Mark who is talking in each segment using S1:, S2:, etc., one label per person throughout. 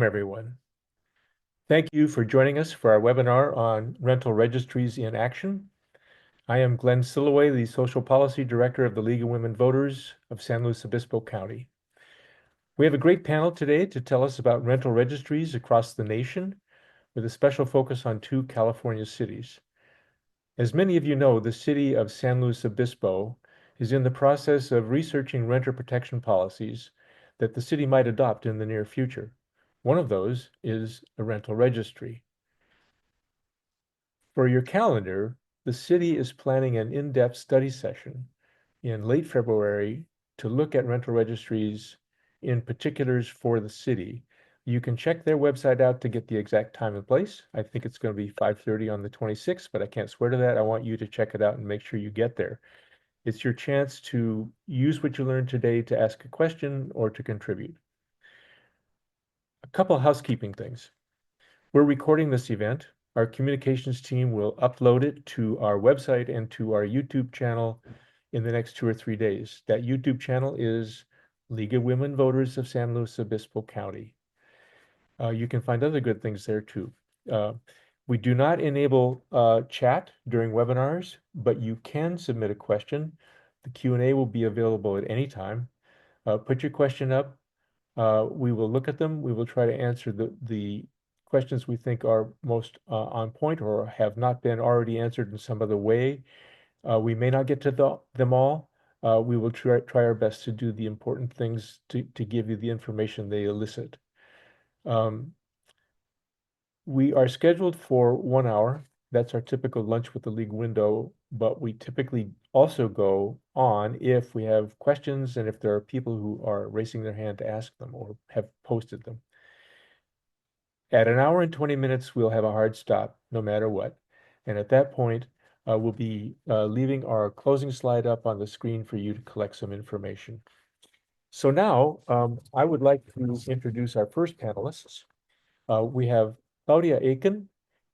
S1: Everyone. Thank you for joining us for our webinar on rental registries in action. I am Glenn Silloway, the Social Policy Director of the League of Women Voters of San Luis Obispo County. We have a great panel today to tell us about rental registries across the nation, with a special focus on two California cities. As many of you know, the city of San Luis Obispo is in the process of researching renter protection policies that the city might adopt in the near future. One of those is a rental registry. For your calendar, the city is planning an in-depth study session in late February to look at rental registries in particulars for the city. You can check their website out to get the exact time and place. I think it's going to be 5:30 on the 26th, but I can't swear to that. I want you to check it out and make sure you get there. It's your chance to use what you learned today to ask a question or to contribute. A couple housekeeping things. We're recording this event. Our communications team will upload it to our website and to our YouTube channel in the next 2 or 3 days. That YouTube channel is League of Women Voters of San Luis Obispo County. You can find other good things there too. We do not enable chat during webinars, but you can submit a question. The Q&A will be available at any time. Put your question up. We will look at them. We will try to answer the questions we think are most on point or have not been already answered in some other way. We may not get to them all. We will try our best to do the important things to give you the information they elicit. We are scheduled for 1 hour. That's our typical lunch with the league window, but we typically also go on if we have questions and if there are people who are raising their hand to ask them or have posted them. At 1 hour and 20 minutes, we'll have a hard stop no matter what. And at that point, we'll be leaving our closing slide up on the screen for you to collect some information. So now I would like to introduce our first panelists. We have Claudia Aiken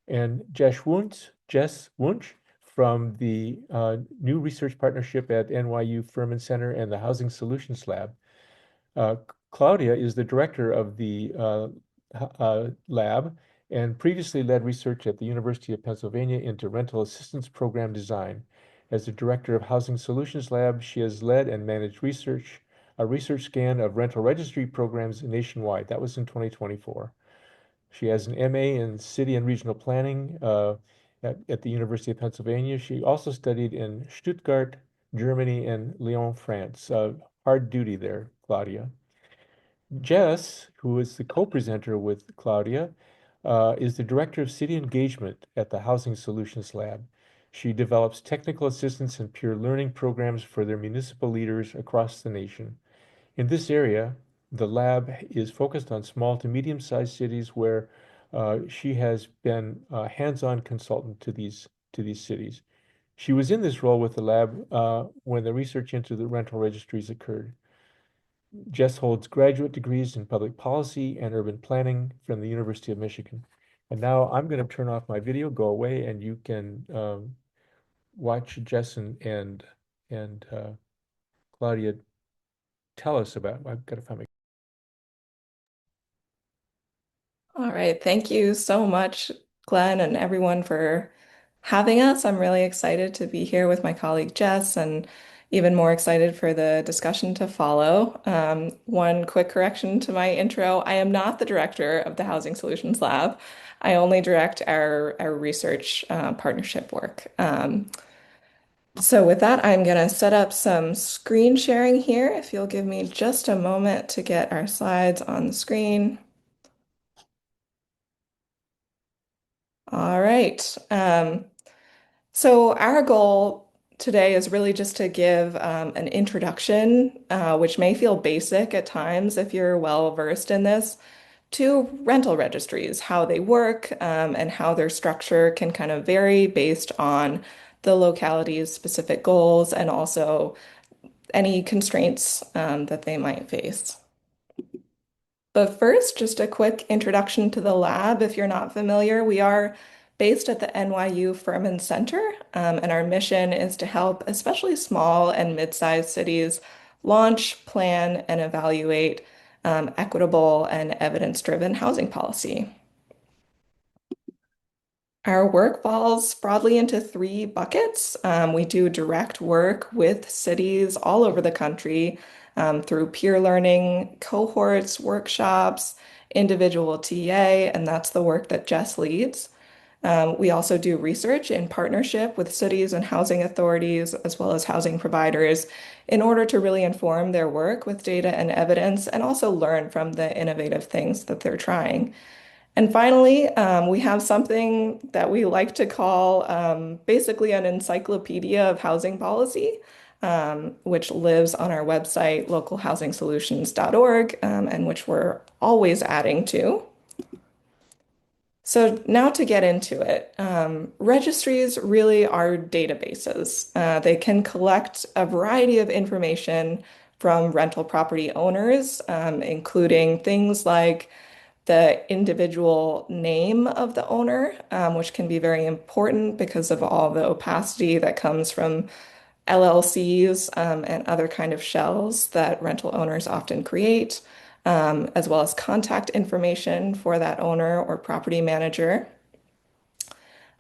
S1: and Jess Wunsch from the new research partnership at NYU Furman Center and the Housing Solutions Lab. Claudia is the director of the lab and previously led research at the University of Pennsylvania into rental assistance program design. As the director of Housing Solutions Lab, she has led and managed a research scan of rental registry programs nationwide. That was in 2024. She has an MA in City and Regional Planning at the University of Pennsylvania. She also studied in Stuttgart, Germany, and Lyon, France. Hard duty there, Claudia. Jess, who is the co-presenter with Claudia, is the Director of City Engagement at the Housing Solutions Lab. She develops technical assistance and peer learning programs for their municipal leaders across the nation. In this area, the lab is focused on small to medium-sized cities where she has been a hands-on consultant to these cities. She was in this role with the lab when the research into the rental registries occurred. Jess holds graduate degrees in public policy and urban planning from the University of Michigan. And now I'm going to turn off my video, go away, and you can watch Jess and Claudia tell us about. I've got to find my.
S2: All right. Thank you so much, Glenn, and everyone for having us. I'm really excited to be here with my colleague Jess and even more excited for the discussion to follow. One quick correction to my intro. I am not the director of the Housing Solutions Lab. I only direct our research partnership work. So with that, I'm going to set up some screen sharing here. If you'll give me just a moment to get our slides on the screen. All right. So our goal today is really just to give an introduction, which may feel basic at times if you're well versed in this, to rental registries, how they work, and how their structure can kind of vary based on the locality's specific goals and also any constraints that they might face. But first, just a quick introduction to the lab. If you're not familiar, we are based at the NYU Furman Center, and our mission is to help especially small and mid-sized cities launch, plan, and evaluate equitable and evidence-driven housing policy. Our work falls broadly into three buckets. We do direct work with cities all over the country through peer learning, cohorts, workshops, individual TA, and that's the work that Jess leads. We also do research in partnership with cities and housing authorities, as well as housing providers, in order to really inform their work with data and evidence and also learn from the innovative things that they're trying. And finally, we have something that we like to call basically an encyclopedia of housing policy, which lives on our website, localhousingsolutions.org, and which we're always adding to. So now to get into it, registries really are databases. They can collect a variety of information from rental property owners, including things like the individual name of the owner, which can be very important because of all the opacity that comes from LLCs, and other kind of shells that rental owners often create, as well as contact information for that owner or property manager.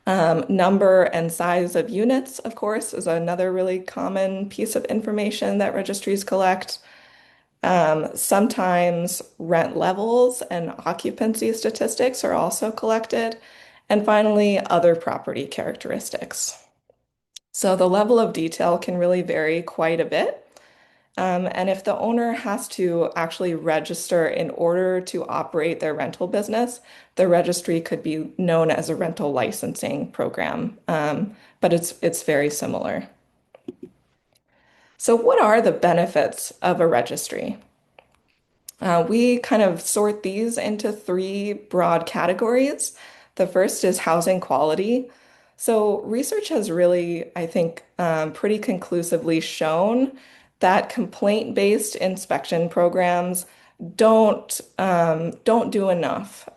S2: Number and size of units, of course, is another really common piece of information that registries collect. Sometimes rent levels and occupancy statistics are also collected. And finally, other property characteristics. So the level of detail can really vary quite a bit. And if the owner has to actually register in order to operate their rental business, the registry could be known as a rental licensing program. But it's very similar. So what are the benefits of a registry? We kind of sort these into three broad categories. The first is housing quality. So, research has really, I think, pretty conclusively shown that complaint-based inspection programs don't do enough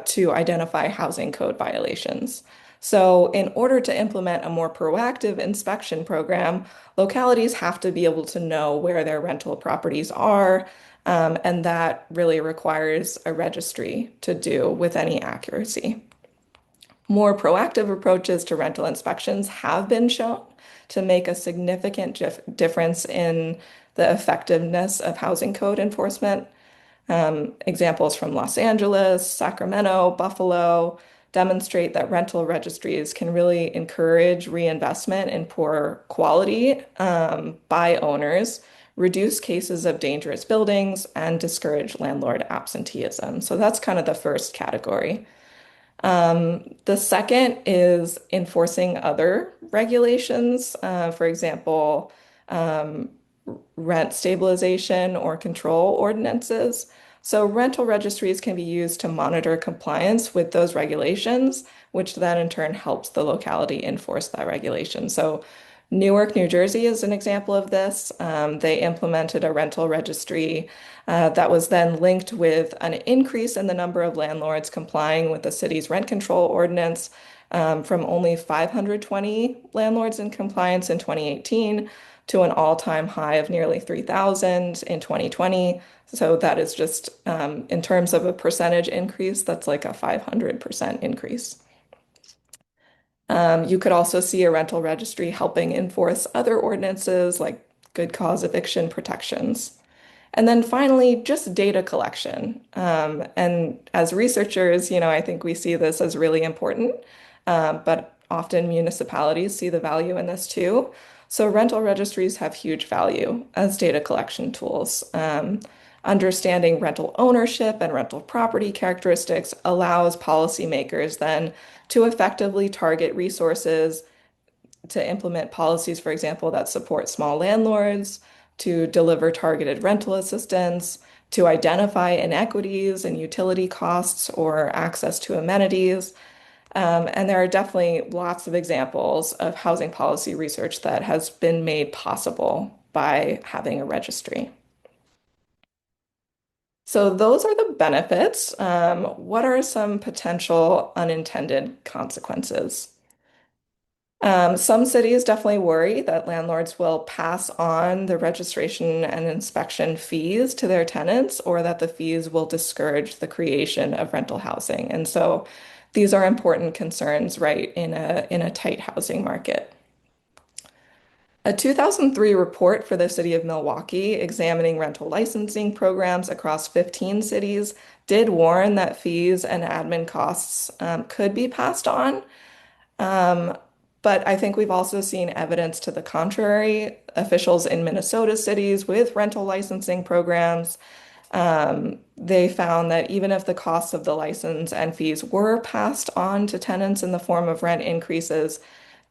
S2: to identify housing code violations. So, in order to implement a more proactive inspection program, localities have to be able to know where their rental properties are, and that really requires a registry to do with any accuracy. More proactive approaches to rental inspections have been shown to make a significant difference in the effectiveness of housing code enforcement. Examples from Los Angeles, Sacramento, Buffalo demonstrate that rental registries can really encourage reinvestment in poor quality by owners, reduce cases of dangerous buildings, and discourage landlord absenteeism. So that's kind of the first category. The second is enforcing other regulations, for example, um, rent stabilization or control ordinances. So rental registries can be used to monitor compliance with those regulations, which then in turn helps the locality enforce that regulation. So Newark, New Jersey is an example of this. They implemented a rental registry that was then linked with an increase in the number of landlords complying with the city's rent control ordinance, from only 520 landlords in compliance in 2018 to an all-time high of nearly 3,000 in 2020. So that is just, in terms of a percentage increase, that's like a 500% increase. You could also see a rental registry helping enforce other ordinances like good cause eviction protections. And then finally, just data collection. And as researchers, I think we see this as really important, but often municipalities see the value in this too. So rental registries have huge value as data collection tools. Understanding rental ownership and rental property characteristics allows policymakers then to effectively target resources to implement policies, for example, that support small landlords, to deliver targeted rental assistance, to identify inequities in utility costs or access to amenities. And there are definitely lots of examples of housing policy research that has been made possible by having a registry. So those are the benefits. What are some potential unintended consequences? Some cities definitely worry that landlords will pass on the registration and inspection fees to their tenants, or that the fees will discourage the creation of rental housing. And so these are important concerns, right, in a tight housing market. A 2003 report for the city of Milwaukee examining rental licensing programs across 15 cities did warn that fees and admin costs could be passed on. Um, but I think we've also seen evidence to the contrary. Officials in Minnesota cities with rental licensing programs, they found that even if the costs of the license and fees were passed on to tenants in the form of rent increases,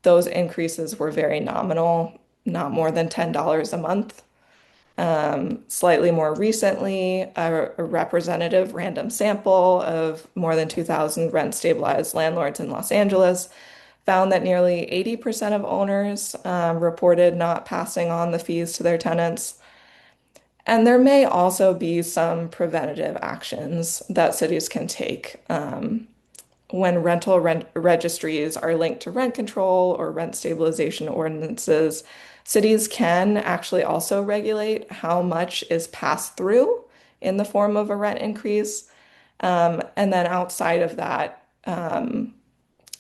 S2: those increases were very nominal, not more than $10 a month. Slightly more recently, a representative random sample of more than 2,000 rent stabilized landlords in Los Angeles found that nearly 80% of owners reported not passing on the fees to their tenants. And there may also be some preventative actions that cities can take when rental registries are linked to rent control or rent stabilization ordinances. Cities can actually also regulate how much is passed through in the form of a rent increase. And then outside of that,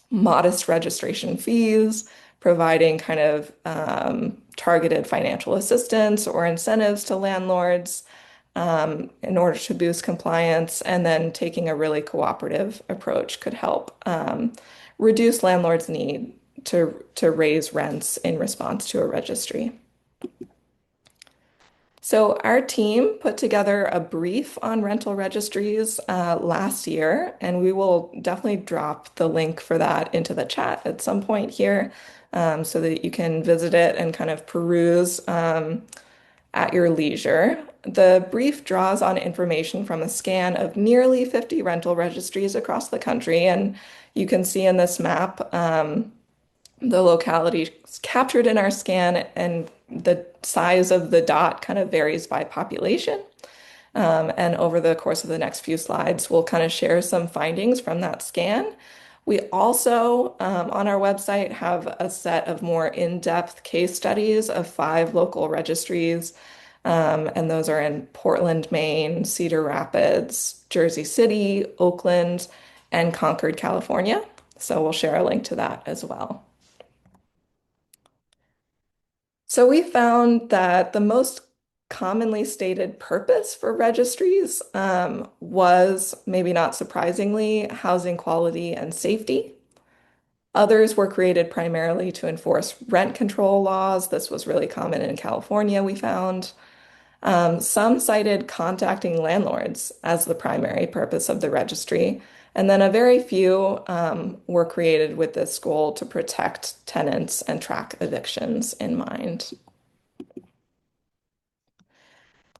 S2: modest registration fees, providing kind of targeted financial assistance or incentives to landlords in order to boost compliance, and then taking a really cooperative approach could help reduce landlords' need to raise rents in response to a registry. So our team put together a brief on rental registries last year, and we will definitely drop the link for that into the chat at some point here, so that you can visit it and kind of peruse at your leisure. The brief draws on information from a scan of nearly 50 rental registries across the country, and you can see in this map the locality captured in our scan, and the size of the dot kind of varies by population. And over the course of the next few slides, we'll kind of share some findings from that scan. We also, on our website, have a set of more in-depth case studies of 5 local registries. And those are in Portland, Maine, Cedar Rapids, Jersey City, Oakland, and Concord, California. So we'll share a link to that as well. So we found that the most commonly stated purpose for registries was, maybe not surprisingly, housing quality and safety. Others were created primarily to enforce rent control laws. This was really common in California, we found. Some cited contacting landlords as the primary purpose of the registry, and then a very few were created with this goal to protect tenants and track evictions in mind.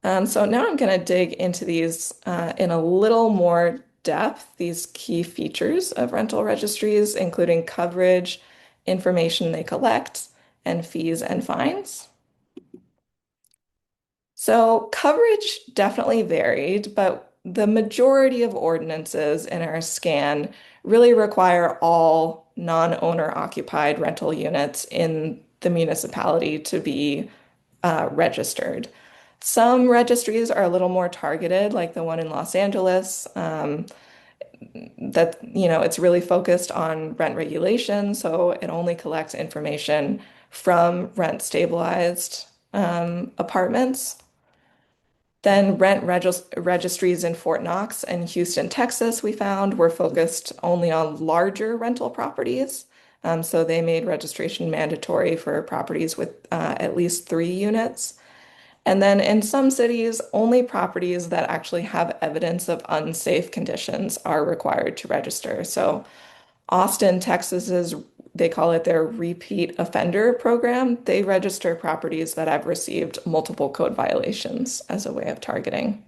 S2: So now I'm going to dig into these in a little more depth, these key features of rental registries, including coverage, information they collect, and fees and fines. So coverage definitely varied, but the majority of ordinances in our scan really require all non-owner occupied rental units in the municipality to be registered. Some registries are a little more targeted, like the one in Los Angeles, that, it's really focused on rent regulation, so it only collects information from rent stabilized apartments. Then registries in Fort Knox and Houston, Texas, we found were focused only on larger rental properties. So they made registration mandatory for properties with at least 3 units. And then in some cities, only properties that actually have evidence of unsafe conditions are required to register. So Austin, Texas is, they call it their repeat offender program. They register properties that have received multiple code violations as a way of targeting.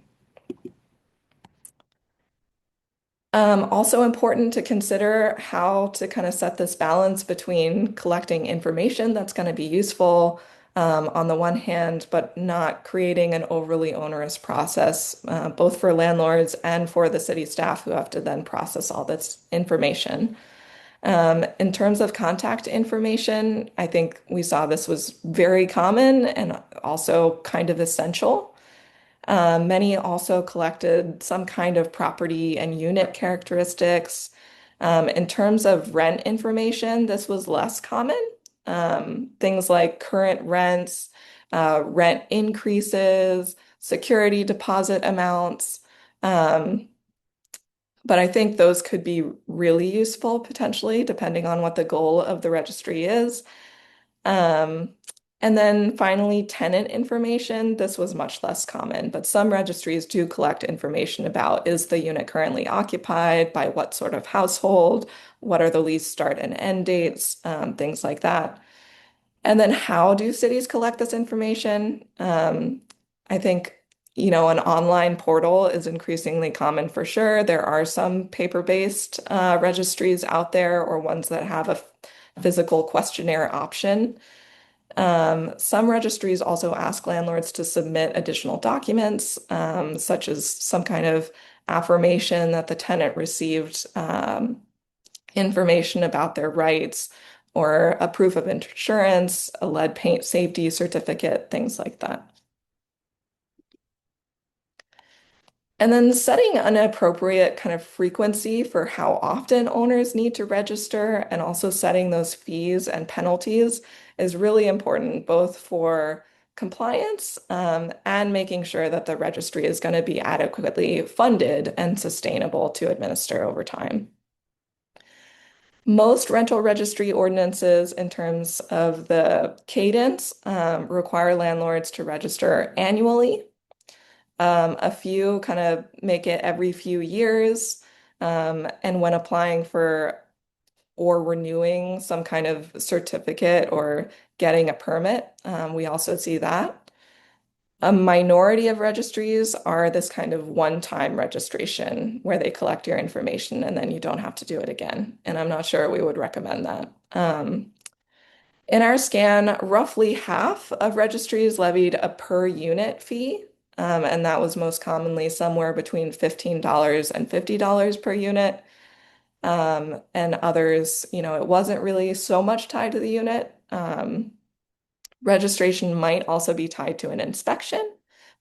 S2: Also important to consider how to kind of set this balance between collecting information that's going to be useful on the one hand, but not creating an overly onerous process, both for landlords and for the city staff who have to then process all this information. In terms of contact information, I think we saw this was very common and also kind of essential. Many also collected some kind of property and unit characteristics. In terms of rent information, this was less common. Things like current rents, rent increases, security deposit amounts. Um, but I think those could be really useful potentially, depending on what the goal of the registry is. Um, and then finally, tenant information. This was much less common, but some registries do collect information about is the unit currently occupied, by what sort of household, what are the lease start and end dates, things like that. And then how do cities collect this information? I think, an online portal is increasingly common for sure. There are some paper-based registries out there or ones that have a physical questionnaire option. Some registries also ask landlords to submit additional documents, such as some kind of affirmation that the tenant received information about their rights, or a proof of insurance, a lead paint safety certificate, things like that. And then setting an appropriate kind of frequency for how often owners need to register and also setting those fees and penalties is really important, both for compliance and making sure that the registry is going to be adequately funded and sustainable to administer over time. Most rental registry ordinances, in terms of the cadence, require landlords to register annually. A few kind of make it every few years. And when applying for or renewing some kind of certificate or getting a permit, we also see that. A minority of registries are this kind of one-time registration where they collect your information and then you don't have to do it again. And I'm not sure we would recommend that. In our scan, roughly half of registries levied a per unit fee, and that was most commonly somewhere between $15 and $50 per unit. And others, it wasn't really so much tied to the unit. Registration might also be tied to an inspection,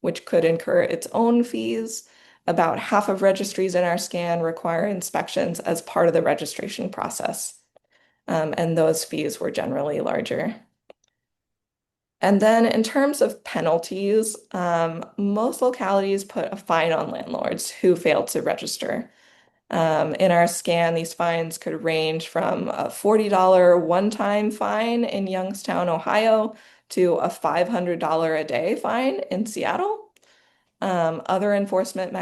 S2: which could incur its own fees. About half of registries in our scan require inspections as part of the registration process, and those fees were generally larger. And then in terms of penalties, most localities put a fine on landlords who failed to register. In our scan, these fines could range from a $40 one-time fine in Youngstown, Ohio, to a $500 a day fine in Seattle. Other enforcement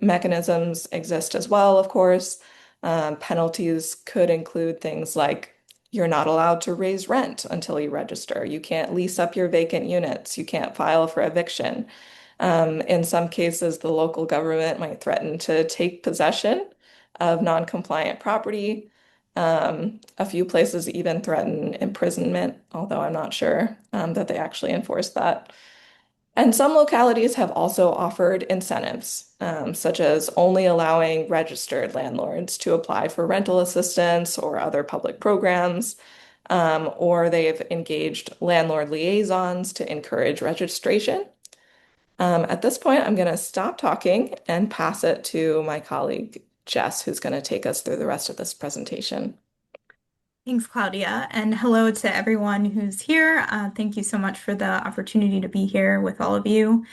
S2: mechanisms exist as well, of course. Penalties could include things like you're not allowed to raise rent until you register. You can't lease up your vacant units. You can't file for eviction. In some cases, the local government might threaten to take possession of non-compliant property. A few places even threaten imprisonment, although I'm not sure that they actually enforce that. And some localities have also offered incentives, such as only allowing registered landlords to apply for rental assistance or other public programs, or they've engaged landlord liaisons to encourage registration. At this point, I'm going to stop talking and pass it to my colleague, Jess, who's going to take us through the rest of this presentation.
S3: Thanks, Claudia, and hello to everyone who's here. Thank you so much for the opportunity to be here with all of you.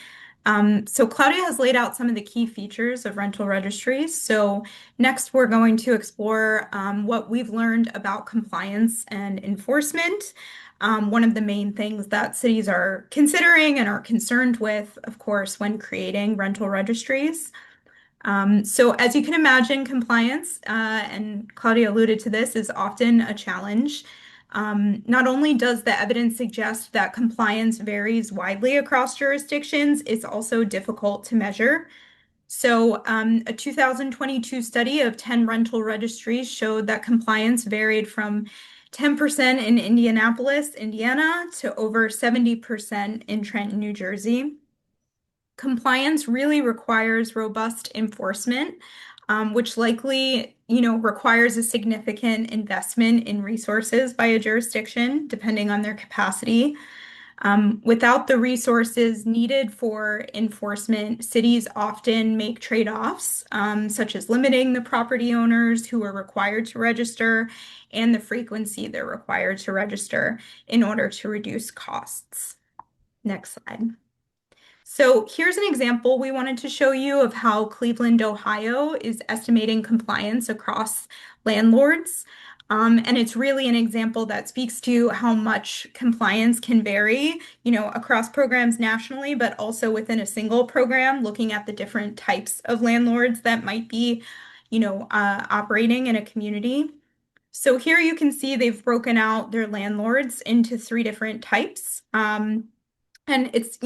S3: So Claudia has laid out some of the key features of rental registries. So next we're going to explore what we've learned about compliance and enforcement. One of the main things that cities are considering and are concerned with, of course, when creating rental registries. So as you can imagine, compliance, and Claudia alluded to this, is often a challenge. Not only does the evidence suggest that compliance varies widely across jurisdictions, it's also difficult to measure. So a 2022 study of 10 rental registries showed that compliance varied from 10% in Indianapolis, Indiana, to over 70% in Trenton, New Jersey. Compliance really requires robust enforcement, which likely, requires a significant investment in resources by a jurisdiction, depending on their capacity. Without the resources needed for enforcement, cities often make trade-offs, such as limiting the property owners who are required to register and the frequency they're required to register in order to reduce costs. Next slide. So here's an example we wanted to show you of how Cleveland, Ohio is estimating compliance across landlords. And it's really an example that speaks to how much compliance can vary, across programs nationally, but also within a single program, looking at the different types of landlords that might be, operating in a community. So here you can see they've broken out their landlords into three different types. And it's,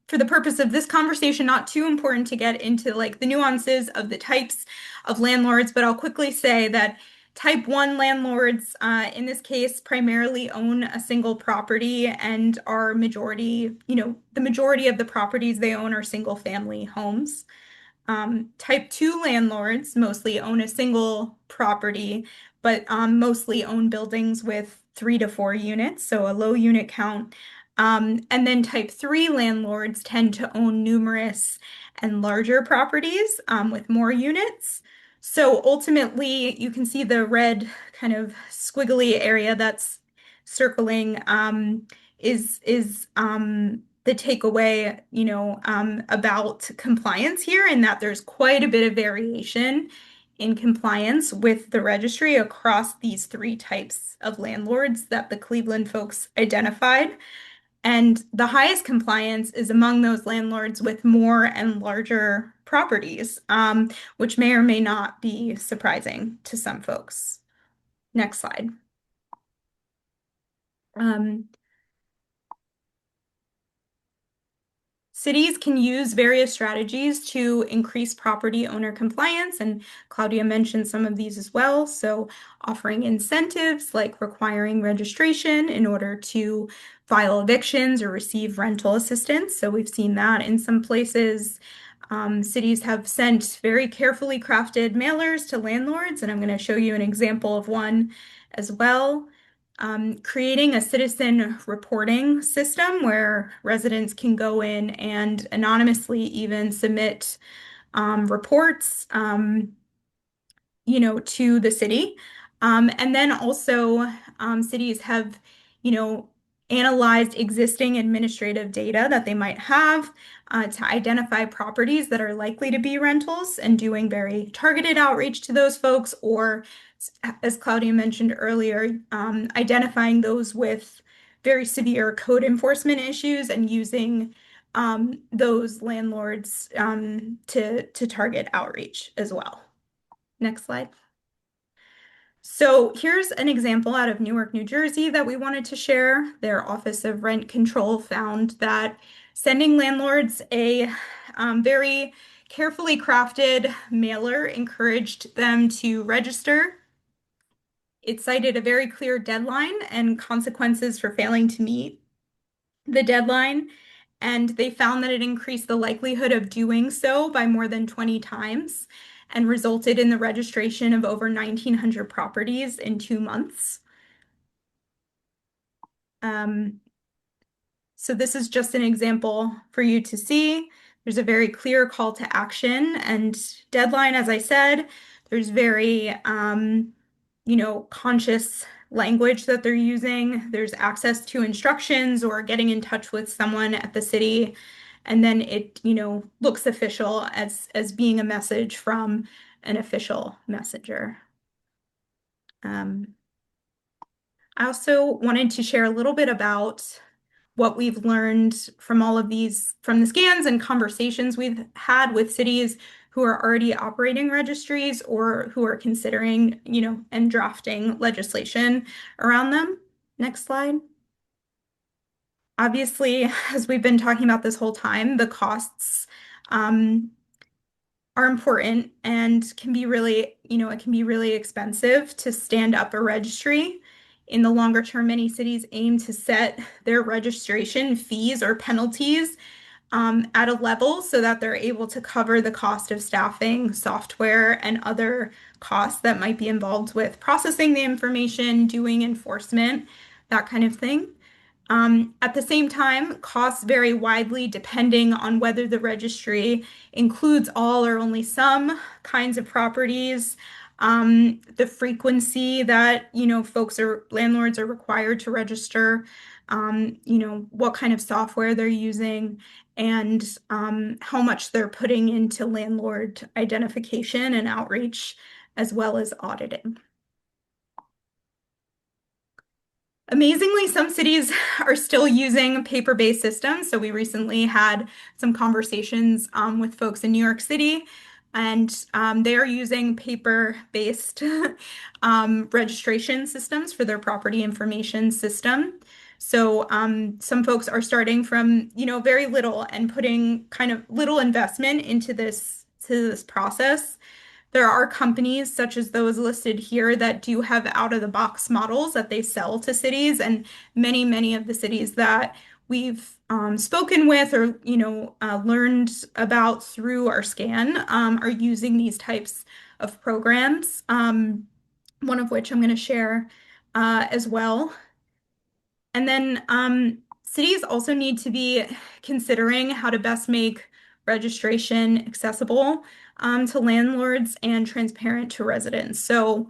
S3: for the purpose of this conversation, not too important to get into like the nuances of the types of landlords, but I'll quickly say that type 1 landlords, in this case, primarily own a single property and are majority, the majority of the properties they own are single family homes. Type 2 landlords mostly own a single property, but mostly own buildings with 3 to 4 units, so a low unit count. And then type 3 landlords tend to own numerous and larger properties with more units. So ultimately, you can see the red kind of squiggly area that's circling is the takeaway, about compliance here, and that there's quite a bit of variation in compliance with the registry across these three types of landlords that the Cleveland folks identified. And the highest compliance is among those landlords with more and larger properties, which may or may not be surprising to some folks. Next slide. Um, Cities can use various strategies to increase property owner compliance, and Claudia mentioned some of these as well. So offering incentives like requiring registration in order to file evictions or receive rental assistance. So we've seen that in some places. Cities have sent very carefully crafted mailers to landlords, and I'm going to show you an example of one as well. Creating a citizen reporting system where residents can go in and anonymously even submit reports, to the city. And then also, cities have, analyzed existing administrative data that they might have to identify properties that are likely to be rentals and doing very targeted outreach to those folks, or as Claudia mentioned earlier, identifying those with very severe code enforcement issues and using those landlords to target outreach as well. Next slide. So here's an example out of Newark, New Jersey that we wanted to share. Their Office of Rent Control found that sending landlords a very carefully crafted mailer encouraged them to register. It cited a very clear deadline and consequences for failing to meet the deadline, and they found that it increased the likelihood of doing so by more than 20 times and resulted in the registration of over 1,900 properties in 2 months. So this is just an example for you to see. There's a very clear call to action and deadline, as I said. There's very, conscious language that they're using. There's access to instructions or getting in touch with someone at the city. And then it, looks official as being a message from an official messenger. I also wanted to share a little bit about what we've learned from all of these, from the scans and conversations we've had with cities who are already operating registries or who are considering, and drafting legislation around them. Next slide. Obviously, as we've been talking about this whole time, the costs are important and can be really, it can be really expensive to stand up a registry. In the longer term, many cities aim to set their registration fees or penalties at a level so that they're able to cover the cost of staffing, software, and other costs that might be involved with processing the information, doing enforcement, that kind of thing. At the same time, costs vary widely depending on whether the registry includes all or only some kinds of properties, the frequency that, folks or landlords are required to register, what kind of software they're using, and how much they're putting into landlord identification and outreach, as well as auditing. Amazingly, some cities are still using paper-based systems. So we recently had some conversations with folks in New York City, and they are using paper-based registration systems for their property information system. So some folks are starting from, very little and putting kind of little investment into this process. There are companies such as those listed here that do have out-of-the-box models that they sell to cities, and many of the cities that we've spoken with or learned about through our scan are using these types of programs. One of which I'm going to share as well. And then cities also need to be considering how to best make registration accessible to landlords and transparent to residents. So,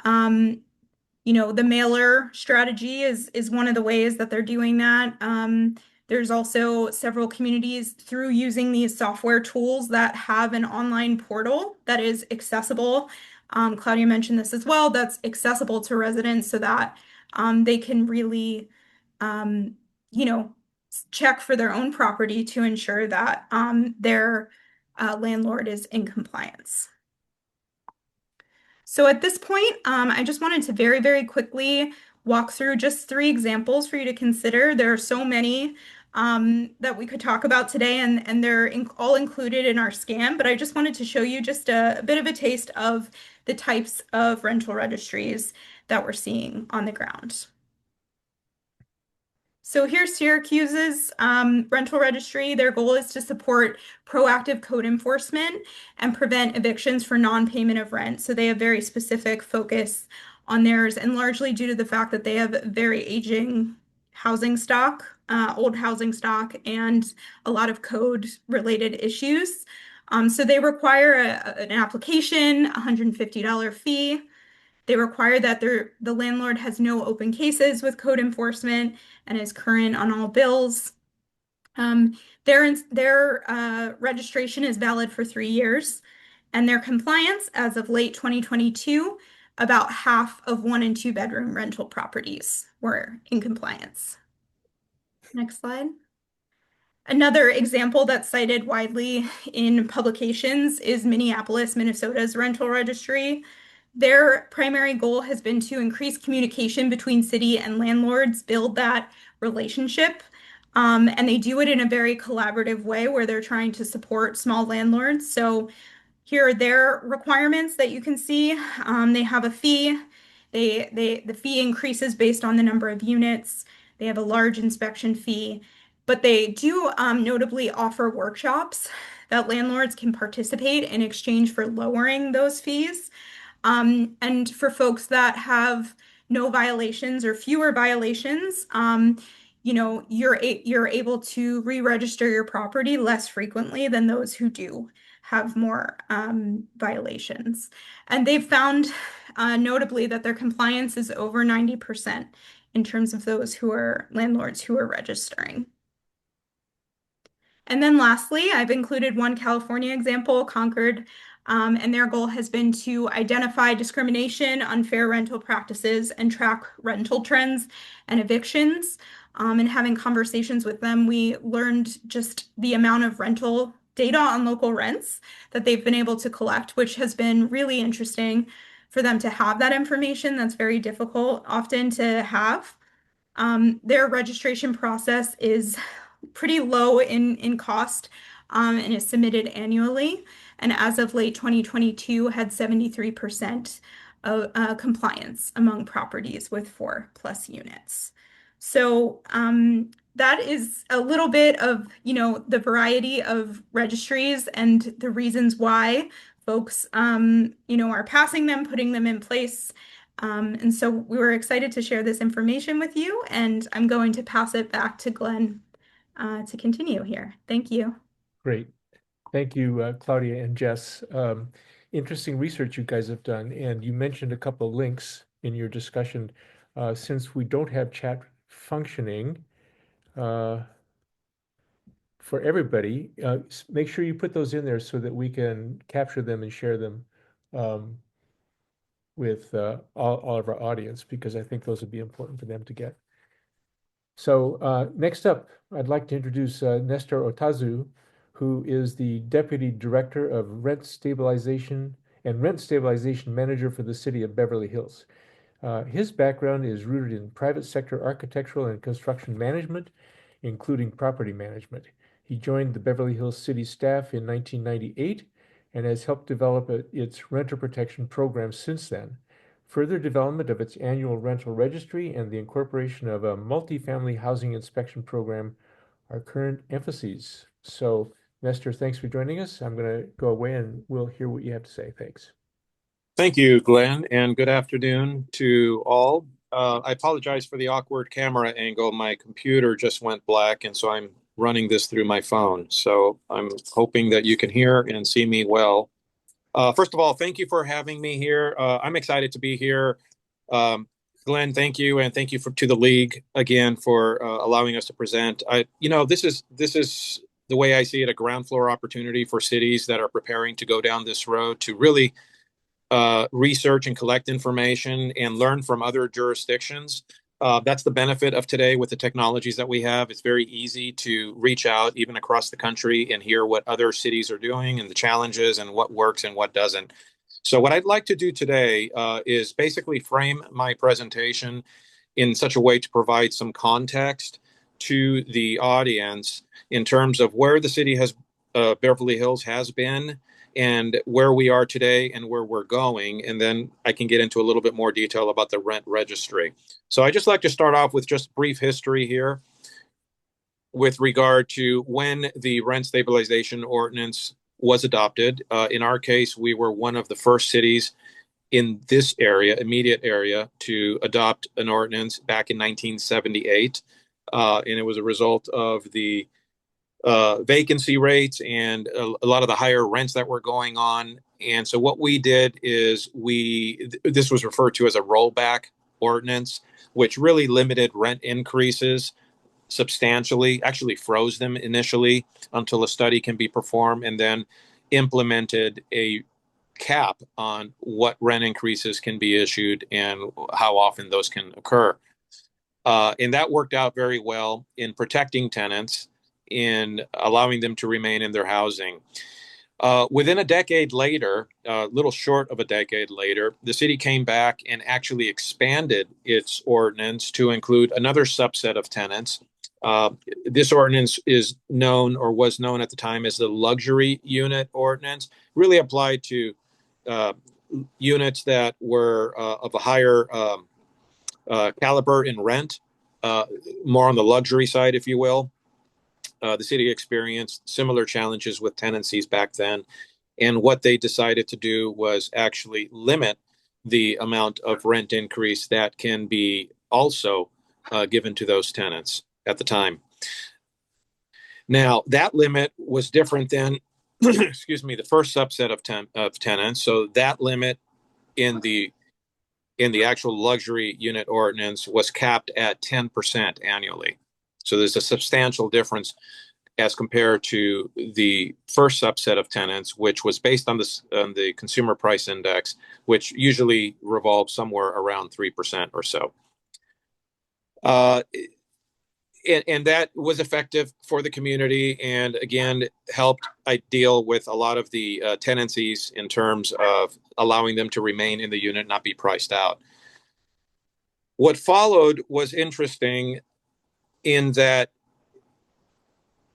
S3: um, the mailer strategy is one of the ways that they're doing that. There's also several communities through using these software tools that have an online portal that is accessible. Claudia mentioned this as well, that's accessible to residents so that they can really, um, you know, check for their own property to ensure that their landlord is in compliance. So at this point, I just wanted to very quickly walk through just 3 examples for you to consider. There are so many that we could talk about today, and they're all included in our scan, but I just wanted to show you just a bit of a taste of the types of rental registries that we're seeing on the ground. So here's Syracuse's rental registry. Their goal is to support proactive code enforcement and prevent evictions for non-payment of rent. So they have very specific focus on theirs, and largely due to the fact that they have very aging housing stock, old housing stock, and a lot of code-related issues. So they require an application, $150 fee. They require that the landlord has no open cases with code enforcement and is current on all bills. Their registration is valid for 3 years, and their compliance as of late 2022, about half of 1 and 2 bedroom rental properties were in compliance. Next slide. Another example that's cited widely in publications is Minneapolis, Minnesota's rental registry. Their primary goal has been to increase communication between city and landlords, build that relationship. And they do it in a very collaborative way where they're trying to support small landlords. So here are their requirements that you can see. They have a fee. The fee increases based on the number of units. They have a large inspection fee, but they do notably offer workshops that landlords can participate in exchange for lowering those fees. And for folks that have no violations or fewer violations, you're able to re-register your property less frequently than those who do have more violations. And they've found notably that their compliance is over 90% in terms of those who are landlords who are registering. And then lastly, I've included one California example, Concord, and their goal has been to identify discrimination, unfair rental practices, and track rental trends and evictions. And having conversations with them, we learned just the amount of rental data on local rents that they've been able to collect, which has been really interesting for them to have that information. That's very difficult often to have. Their registration process is pretty low in cost and is submitted annually. And as of late 2022, had 73% of compliance among properties with 4+ units. So that is a little bit of, the variety of registries and the reasons why folks, are passing them, putting them in place. And so we were excited to share this information with you, and I'm going to pass it back to Glenn, to continue here. Thank you.
S1: Great. Thank you, Claudia and Jess. Interesting research you guys have done, and you mentioned a couple of links in your discussion. Since we don't have chat functioning uh, for everybody, make sure you put those in there so that we can capture them and share them um, with all of our audience, because I think those would be important for them to get. So next up, I'd like to introduce Nestor Otazu, who is the Deputy Director of Rent Stabilization and Rent Stabilization Manager for the City of Beverly Hills. His background is rooted in private sector architectural and construction management, including property management. He joined the Beverly Hills City staff in 1998 and has helped develop its renter protection program since then. Further development of its annual rental registry and the incorporation of a multifamily housing inspection program are current emphases. So, Nestor, thanks for joining us. I'm going to go away and we'll hear what you have to say. Thanks.
S4: Thank you, Glenn, and good afternoon to all. I apologize for the awkward camera angle. My computer just went black, and so I'm running this through my phone. So I'm hoping that you can hear and see me well. First of all, thank you for having me here. I'm excited to be here. Glenn, thank you, and thank you to the league again for allowing us to present. This is the way I see it, a ground floor opportunity for cities that are preparing to go down this road to really research and collect information and learn from other jurisdictions. That's the benefit of today with the technologies that we have. It's very easy to reach out even across the country and hear what other cities are doing and the challenges and what works and what doesn't. So what I'd like to do today is basically frame my presentation in such a way to provide some context to the audience in terms of where the city has, Beverly Hills has been, and where we are today and where we're going. And then I can get into a little bit more detail about the rent registry. So I just like to start off with just brief history here with regard to when the rent stabilization ordinance was adopted. In our case, we were one of the first cities in this area, immediate area, to adopt an ordinance back in 1978. And it was a result of the vacancy rates and a lot of the higher rents that were going on. And so what we did is this was referred to as a rollback ordinance, which really limited rent increases substantially, actually froze them initially until a study can be performed, and then implemented a cap on what rent increases can be issued and how often those can occur. And that worked out very well in protecting tenants, in allowing them to remain in their housing. Within a decade later, a little short of a decade later, the city came back and actually expanded its ordinance to include another subset of tenants. This ordinance is known, or was known at the time, as the luxury unit ordinance, really applied to units that were of a higher caliber in rent, more on the luxury side, if you will. The city experienced similar challenges with tenancies back then. And what they decided to do was actually limit the amount of rent increase that can be also given to those tenants at the time. Now, that limit was different than, excuse me, the first subset of tenants. So that limit in the actual luxury unit ordinance was capped at 10% annually. So there's a substantial difference as compared to the first subset of tenants, which was based on the consumer price index, which usually revolves somewhere around 3% or so. And that was effective for the community, and again helped deal with a lot of the tenancies in terms of allowing them to remain in the unit, not be priced out. What followed was interesting in that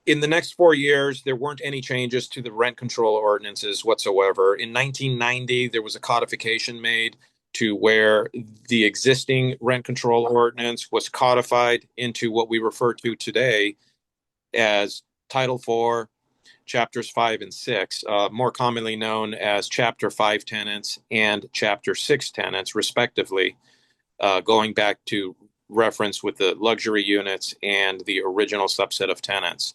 S4: in the next 4 years, there weren't any changes to the rent control ordinances whatsoever. In 1990, there was a codification made to where the existing rent control ordinance was codified into what we refer to today as Title IV, Chapters 5 and 6, more commonly known as Chapter 5 tenants and Chapter 6 tenants, respectively, going back to reference with the luxury units and the original subset of tenants.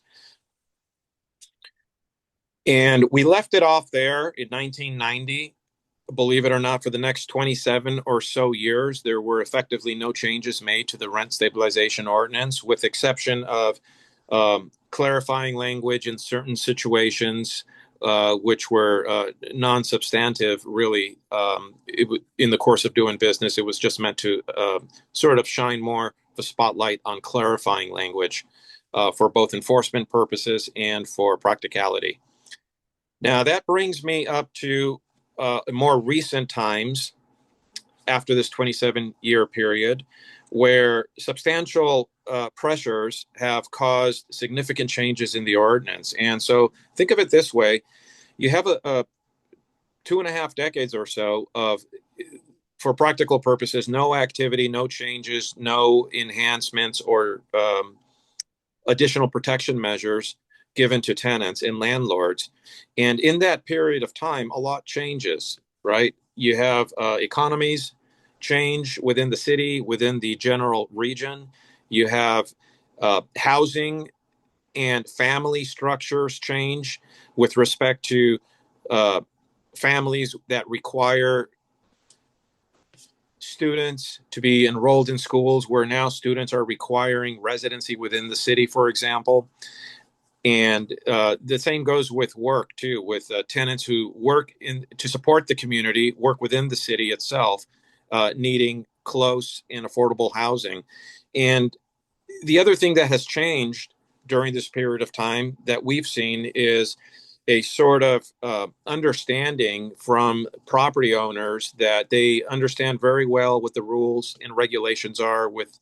S4: And we left it off there in 1990. Believe it or not, for the next 27 or so years, there were effectively no changes made to the rent stabilization ordinance, with exception of clarifying language in certain situations, which were non-substantive, really. In the course of doing business, it was just meant to sort of shine more of a spotlight on clarifying language for both enforcement purposes and for practicality. Now, that brings me up to more recent times after this 27-year period, where substantial pressures have caused significant changes in the ordinance. And so think of it this way. You have a 2.5 decades or so of, for practical purposes, no activity, no changes, no enhancements or additional protection measures given to tenants and landlords. And in that period of time, a lot changes, right? You have economies change within the city, within the general region. You have housing and family structures change with respect to families that require students to be enrolled in schools, where now students are requiring residency within the city, for example. And the same goes with work too, with tenants who work to support the community, work within the city itself, needing close and affordable housing. And the other thing that has changed during this period of time that we've seen is a sort of understanding from property owners that they understand very well what the rules and regulations are with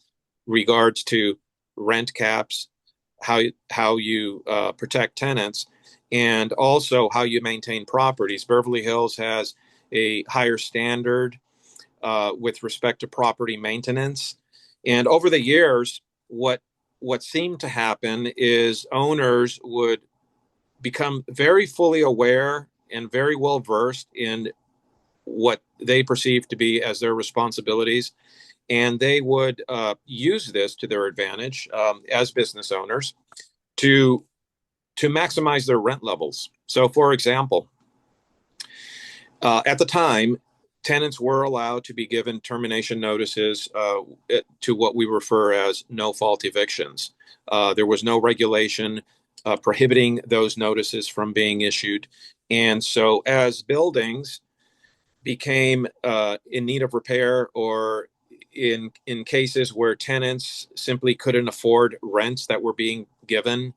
S4: regards to rent caps, how you protect tenants, and also how you maintain properties. Beverly Hills has a higher standard with respect to property maintenance. And over the years, what seemed to happen is owners would become very fully aware and very well versed in what they perceive to be as their responsibilities. And they would use this to their advantage as business owners to maximize their rent levels. So, for example, at the time, tenants were allowed to be given termination notices to what we refer as no-fault evictions. There was no regulation prohibiting those notices from being issued. And so as buildings became in need of repair, or in cases where tenants simply couldn't afford rents that were being given,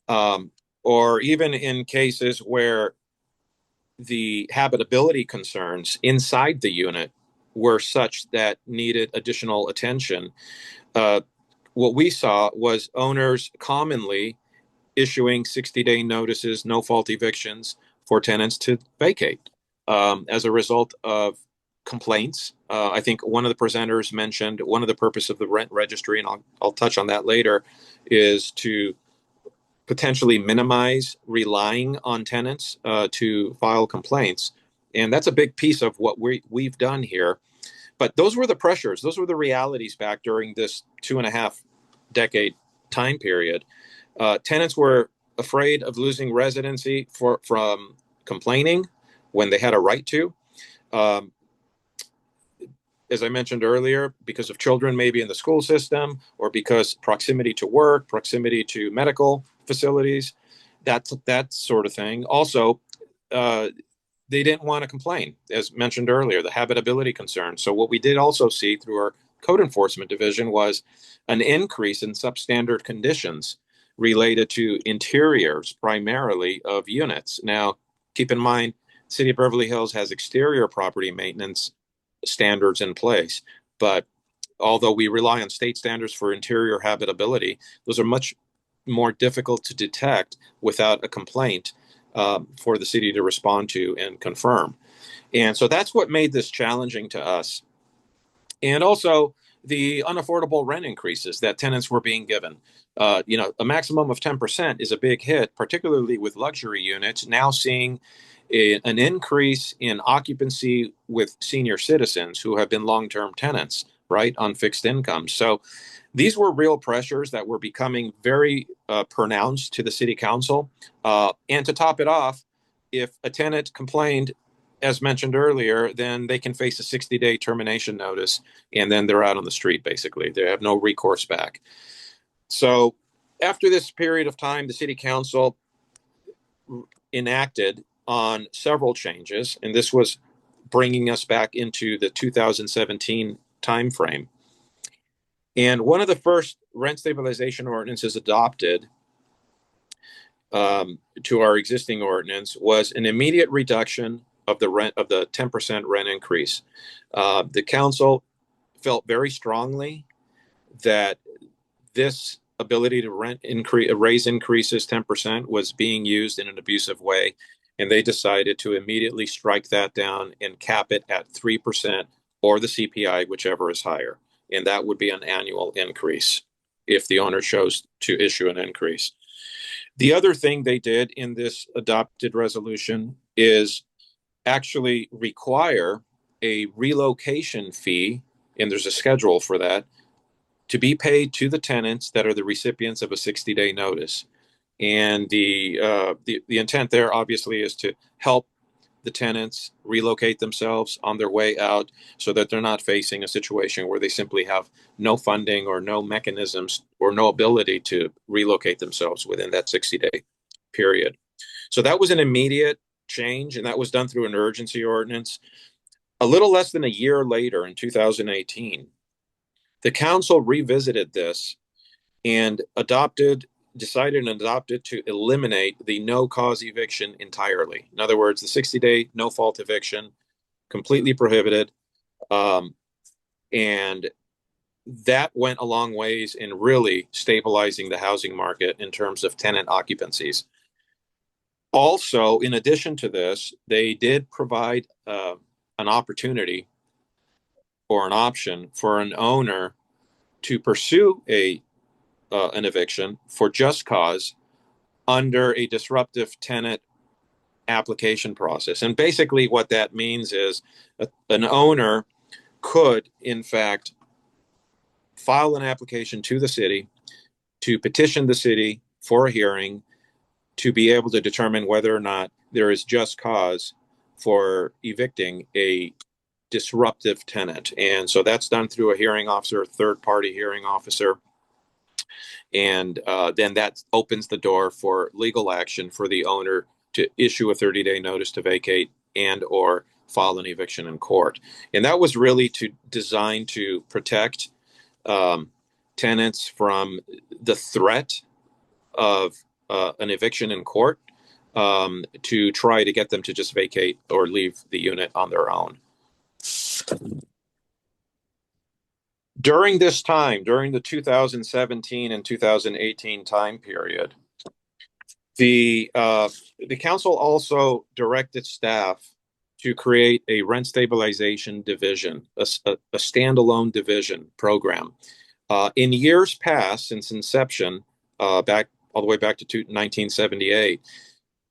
S4: or even in cases where the habitability concerns inside the unit were such that needed additional attention, what we saw was owners commonly issuing 60-day notices, no-fault evictions for tenants to vacate as a result of complaints. I think one of the presenters mentioned one of the purpose of the rent registry, and I'll touch on that later, is to potentially minimize relying on tenants to file complaints. And that's a big piece of what we've done here. But those were the pressures. Those were the realities back during this 2.5 decade time period. Tenants were afraid of losing residency from complaining when they had a right to. As I mentioned earlier, because of children maybe in the school system, or because proximity to work, proximity to medical facilities, that sort of thing. Also, they didn't want to complain, as mentioned earlier, the habitability concern. So what we did also see through our code enforcement division was an increase in substandard conditions related to interiors, primarily of units. Now, keep in mind, City of Beverly Hills has exterior property maintenance standards in place, but although we rely on state standards for interior habitability, those are much more difficult to detect without a complaint for the city to respond to and confirm. And so that's what made this challenging to us. And also the unaffordable rent increases that tenants were being given. A maximum of 10% is a big hit, particularly with luxury units. Now seeing an increase in occupancy with senior citizens who have been long-term tenants, right, on fixed incomes. So these were real pressures that were becoming very pronounced to the city council. And to top it off, if a tenant complained, as mentioned earlier, then they can face a 60-day termination notice, and then they're out on the street, basically. They have no recourse back. So after this period of time, the city council enacted on several changes, and this was bringing us back into the 2017 timeframe. And one of the first rent stabilization ordinances adopted to our existing ordinance was an immediate reduction of the rent of the 10% rent increase. The council felt very strongly that this ability to raise increases 10% was being used in an abusive way, and they decided to immediately strike that down and cap it at 3% or the CPI, whichever is higher, and that would be an annual increase if the owner chose to issue an increase. The other thing they did in this adopted resolution is actually require a relocation fee, and there's a schedule for that, to be paid to the tenants that are the recipients of a 60-day notice. And the intent there obviously is to help the tenants relocate themselves on their way out so that they're not facing a situation where they simply have no funding or no mechanisms or no ability to relocate themselves within that 60-day period. So that was an immediate change, and that was done through an urgency ordinance. A little less than a year later, in 2018, the council revisited this and decided to eliminate the no-cause eviction entirely. In other words, the 60-day no-fault eviction, completely prohibited. And that went a long ways in really stabilizing the housing market in terms of tenant occupancies. Also, in addition to this, they did provide an opportunity or an option for an owner to pursue an eviction for just cause under a disruptive tenant application process. And basically what that means is an owner could, in fact, file an application to the city to petition the city for a hearing to be able to determine whether or not there is just cause for evicting a disruptive tenant. And so that's done through a hearing officer, a third-party hearing officer. And then that opens the door for legal action for the owner to issue a 30-day notice to vacate and or file an eviction in court. And that was really designed to protect tenants from the threat of an eviction in court, to try to get them to just vacate or leave the unit on their own. During this time, during the 2017 and 2018 time period, the council also directed staff to create a rent stabilization division, a standalone division program. In years past, since inception, all the way back to 1978,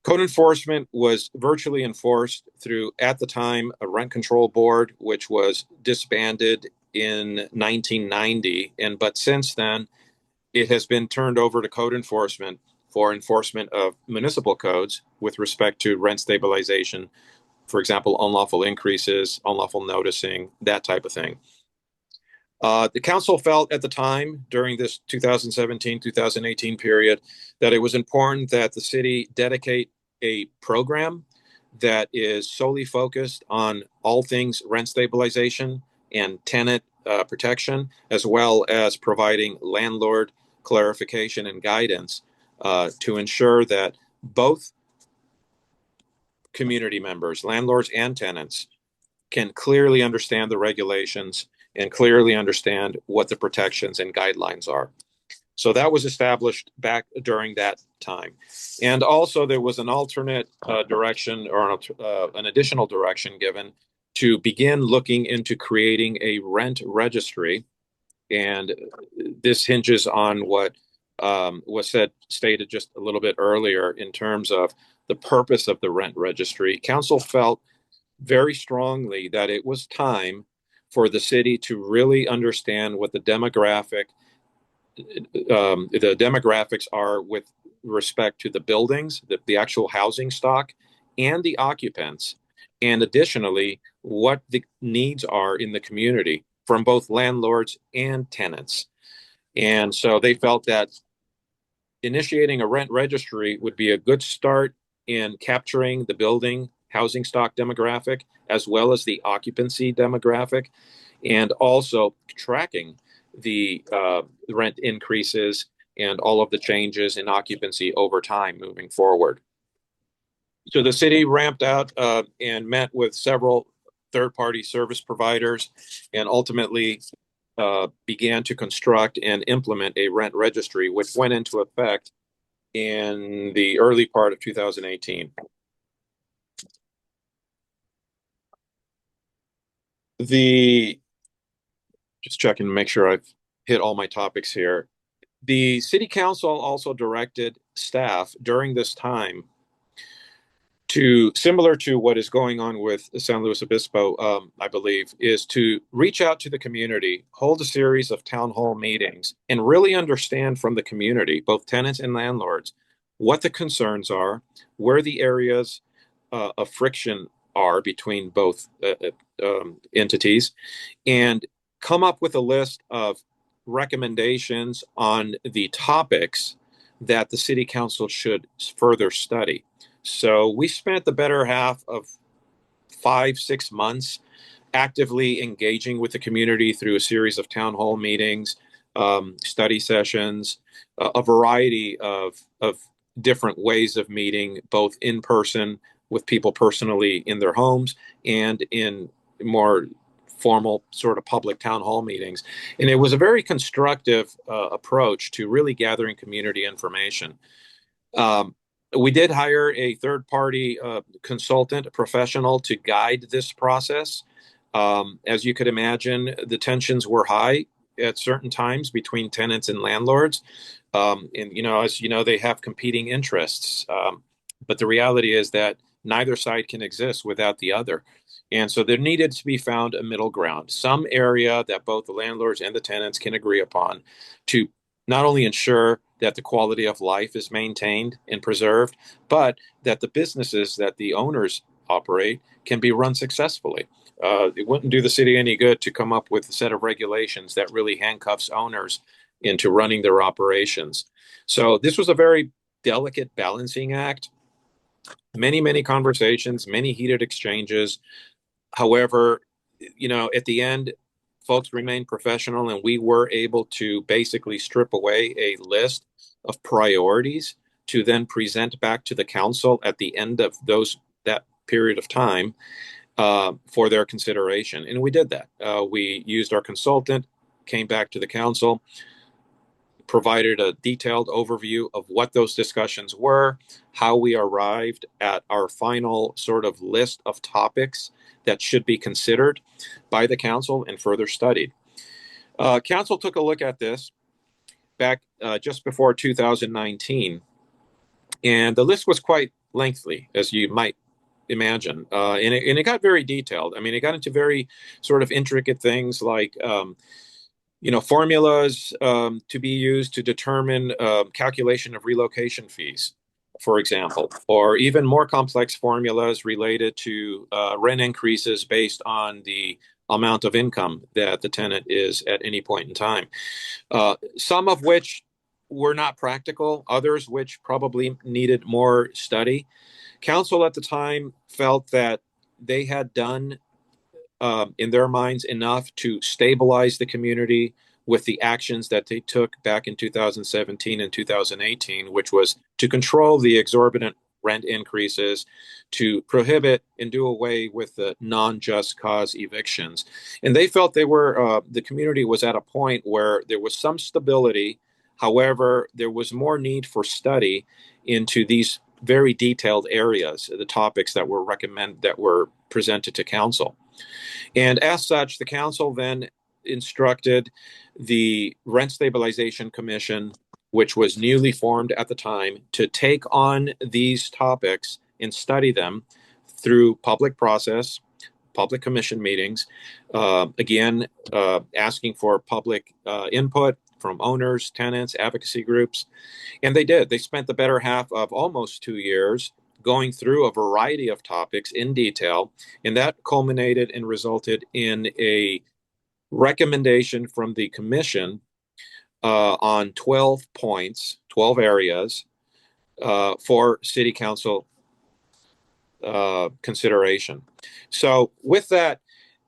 S4: code enforcement was virtually enforced through, at the time, a rent control board, which was disbanded in 1990. But since then, it has been turned over to code enforcement for enforcement of municipal codes with respect to rent stabilization, for example, unlawful increases, unlawful noticing, that type of thing. The council felt at the time, during this 2017-2018 period, that it was important that the city dedicate a program that is solely focused on all things rent stabilization and tenant protection, as well as providing landlord clarification and guidance to ensure that both community members, landlords and tenants, can clearly understand the regulations and clearly understand what the protections and guidelines are. So that was established back during that time. And also there was an alternate direction, or an additional direction given to begin looking into creating a rent registry. And this hinges on what was stated just a little bit earlier in terms of the purpose of the rent registry. Council felt very strongly that it was time for the city to really understand what the demographics are with respect to the buildings, the actual housing stock, and the occupants, and additionally, what the needs are in the community from both landlords and tenants. And so they felt that initiating a rent registry would be a good start in capturing the building housing stock demographic as well as the occupancy demographic, and also tracking the rent increases and all of the changes in occupancy over time moving forward. So the city ramped out and met with several third-party service providers, and ultimately began to construct and implement a rent registry, which went into effect in the early part of 2018. Just checking to make sure I've hit all my topics here. The city council also directed staff during this time to, similar to what is going on with San Luis Obispo, I believe, is to reach out to the community, hold a series of town hall meetings, and really understand from the community, both tenants and landlords, what the concerns are, where the areas of friction are between both entities, and come up with a list of recommendations on the topics that the city council should further study. So we spent the better half of 5-6 months actively engaging with the community through a series of town hall meetings, study sessions, a variety of different ways of meeting, both in person with people personally in their homes and in more formal sort of public town hall meetings. And it was a very constructive approach to really gathering community information. We did hire a third-party consultant, a professional, to guide this process. As you could imagine, the tensions were high at certain times between tenants and landlords. And, as you know, they have competing interests. But the reality is that neither side can exist without the other. And so there needed to be found a middle ground, some area that both the landlords and the tenants can agree upon to not only ensure that the quality of life is maintained and preserved, but that the businesses that the owners operate can be run successfully. It wouldn't do the city any good to come up with a set of regulations that really handcuffs owners into running their operations. So this was a very delicate balancing act. Many, many conversations, many heated exchanges. However, at the end, folks remained professional, and we were able to basically strip away a list of priorities to then present back to the council at the end of that period of time for their consideration. And we did that. We used our consultant, came back to the council, provided a detailed overview of what those discussions were, how we arrived at our final sort of list of topics that should be considered by the council and further studied. Council took a look at this back just before 2019, and the list was quite lengthy, as you might imagine, and it got very detailed. I mean, it got into very sort of intricate things like formulas to be used to determine calculation of relocation fees, for example, or even more complex formulas related to rent increases based on the amount of income that the tenant is at any point in time. Some of which were not practical, others which probably needed more study. Council at the time felt that they had done in their minds enough to stabilize the community with the actions that they took back in 2017 and 2018, which was to control the exorbitant rent increases, to prohibit and do away with the non-just cause evictions. And they felt the community was at a point where there was some stability However, there was more need for study into these very detailed areas, the topics that were presented to council. And as such, the council then instructed the Rent Stabilization Commission, which was newly formed at the time, to take on these topics and study them through public process, public commission meetings, again, asking for public input from owners, tenants, advocacy groups. And they did. They spent the better half of almost 2 years going through a variety of topics in detail. And that culminated and resulted in a recommendation from the commission on 12 points, 12 areas for city council consideration. So with that,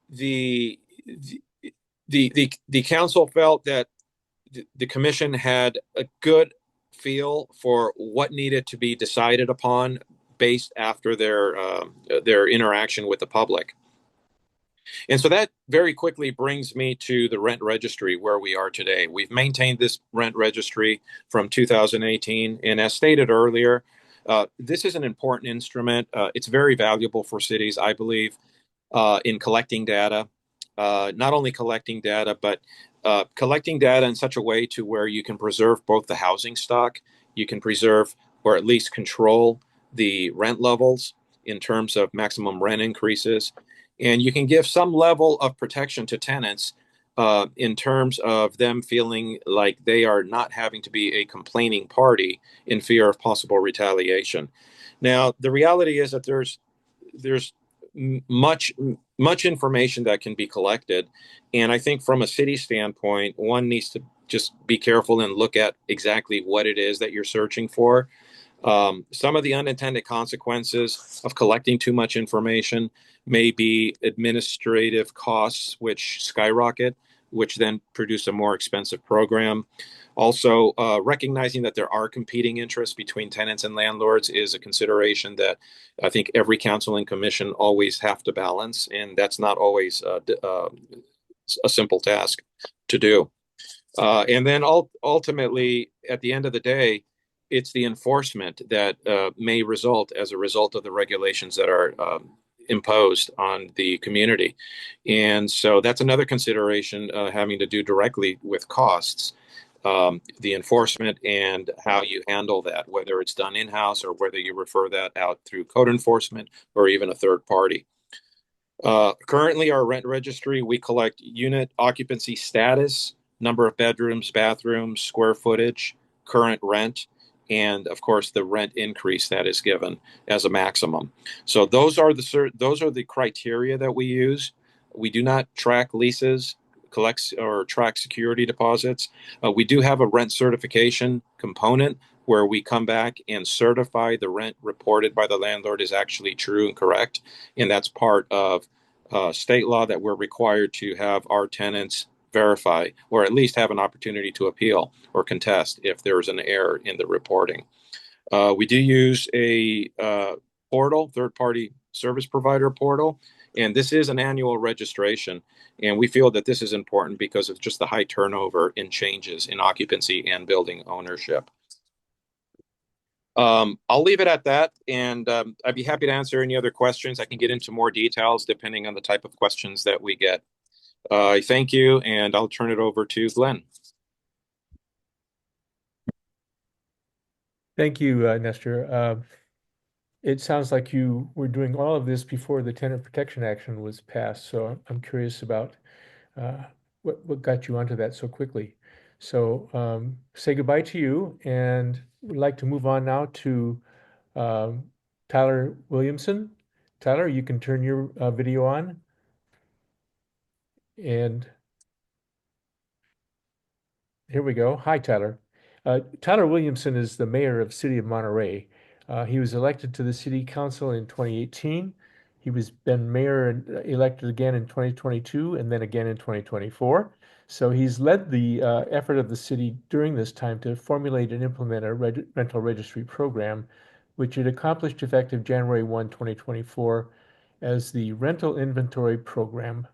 S4: the council felt that the commission had a good feel for what needed to be decided upon based after their interaction with the public. And so that very quickly brings me to the rent registry where we are today. We've maintained this rent registry from 2018. And as stated earlier, this is an important instrument. It's very valuable for cities, I believe, in collecting data. Not only collecting data, but collecting data in such a way to where you can preserve both the housing stock, you can preserve or at least control the rent levels in terms of maximum rent increases, and you can give some level of protection to tenants in terms of them feeling like they are not having to be a complaining party in fear of possible retaliation. Now, the reality is that there's much information that can be collected, and I think from a city standpoint, one needs to just be careful and look at exactly what it is that you're searching for. Some of the unintended consequences of collecting too much information may be administrative costs, which skyrocket, which then produce a more expensive program. Also, recognizing that there are competing interests between tenants and landlords is a consideration that I think every council and commission always have to balance, and that's not always a simple task to do. And then ultimately, at the end of the day, it's the enforcement that may result as a result of the regulations that are imposed on the community. And so that's another consideration having to do directly with costs, the enforcement and how you handle that, whether it's done in-house or whether you refer that out through code enforcement or even a third party. Currently, our rent registry, we collect unit occupancy status, number of bedrooms, bathrooms, square footage, current rent, and of course the rent increase that is given as a maximum. So those are the criteria that we use. We do not track leases, collect or track security deposits. We do have a rent certification component where we come back and certify the rent reported by the landlord is actually true and correct, and that's part of state law that we're required to have our tenants verify, or at least have an opportunity to appeal or contest if there's an error in the reporting. We do use a portal, third-party service provider portal, and this is an annual registration. And we feel that this is important because of just the high turnover in changes in occupancy and building ownership. I'll leave it at that, and I'd be happy to answer any other questions. I can get into more details depending on the type of questions that we get. I thank you, and I'll turn it over to Glenn.
S1: Thank you, Nestor. It sounds like you were doing all of this before the Tenant Protection Action was passed, so I'm curious about what got you onto that so quickly. So say goodbye to you, and we'd like to move on now to Tyler Williamson. Tyler, you can turn your video on. And here we go. Hi, Tyler. Tyler Williamson is the mayor of the city of Monterey. He was elected to the city council in 2018. He was been mayor and elected again in 2022 and then again in 2024. So he's led the effort of the city during this time to formulate and implement a rental registry program, which it accomplished effective January 1, 2024 as the Rental Inventory Program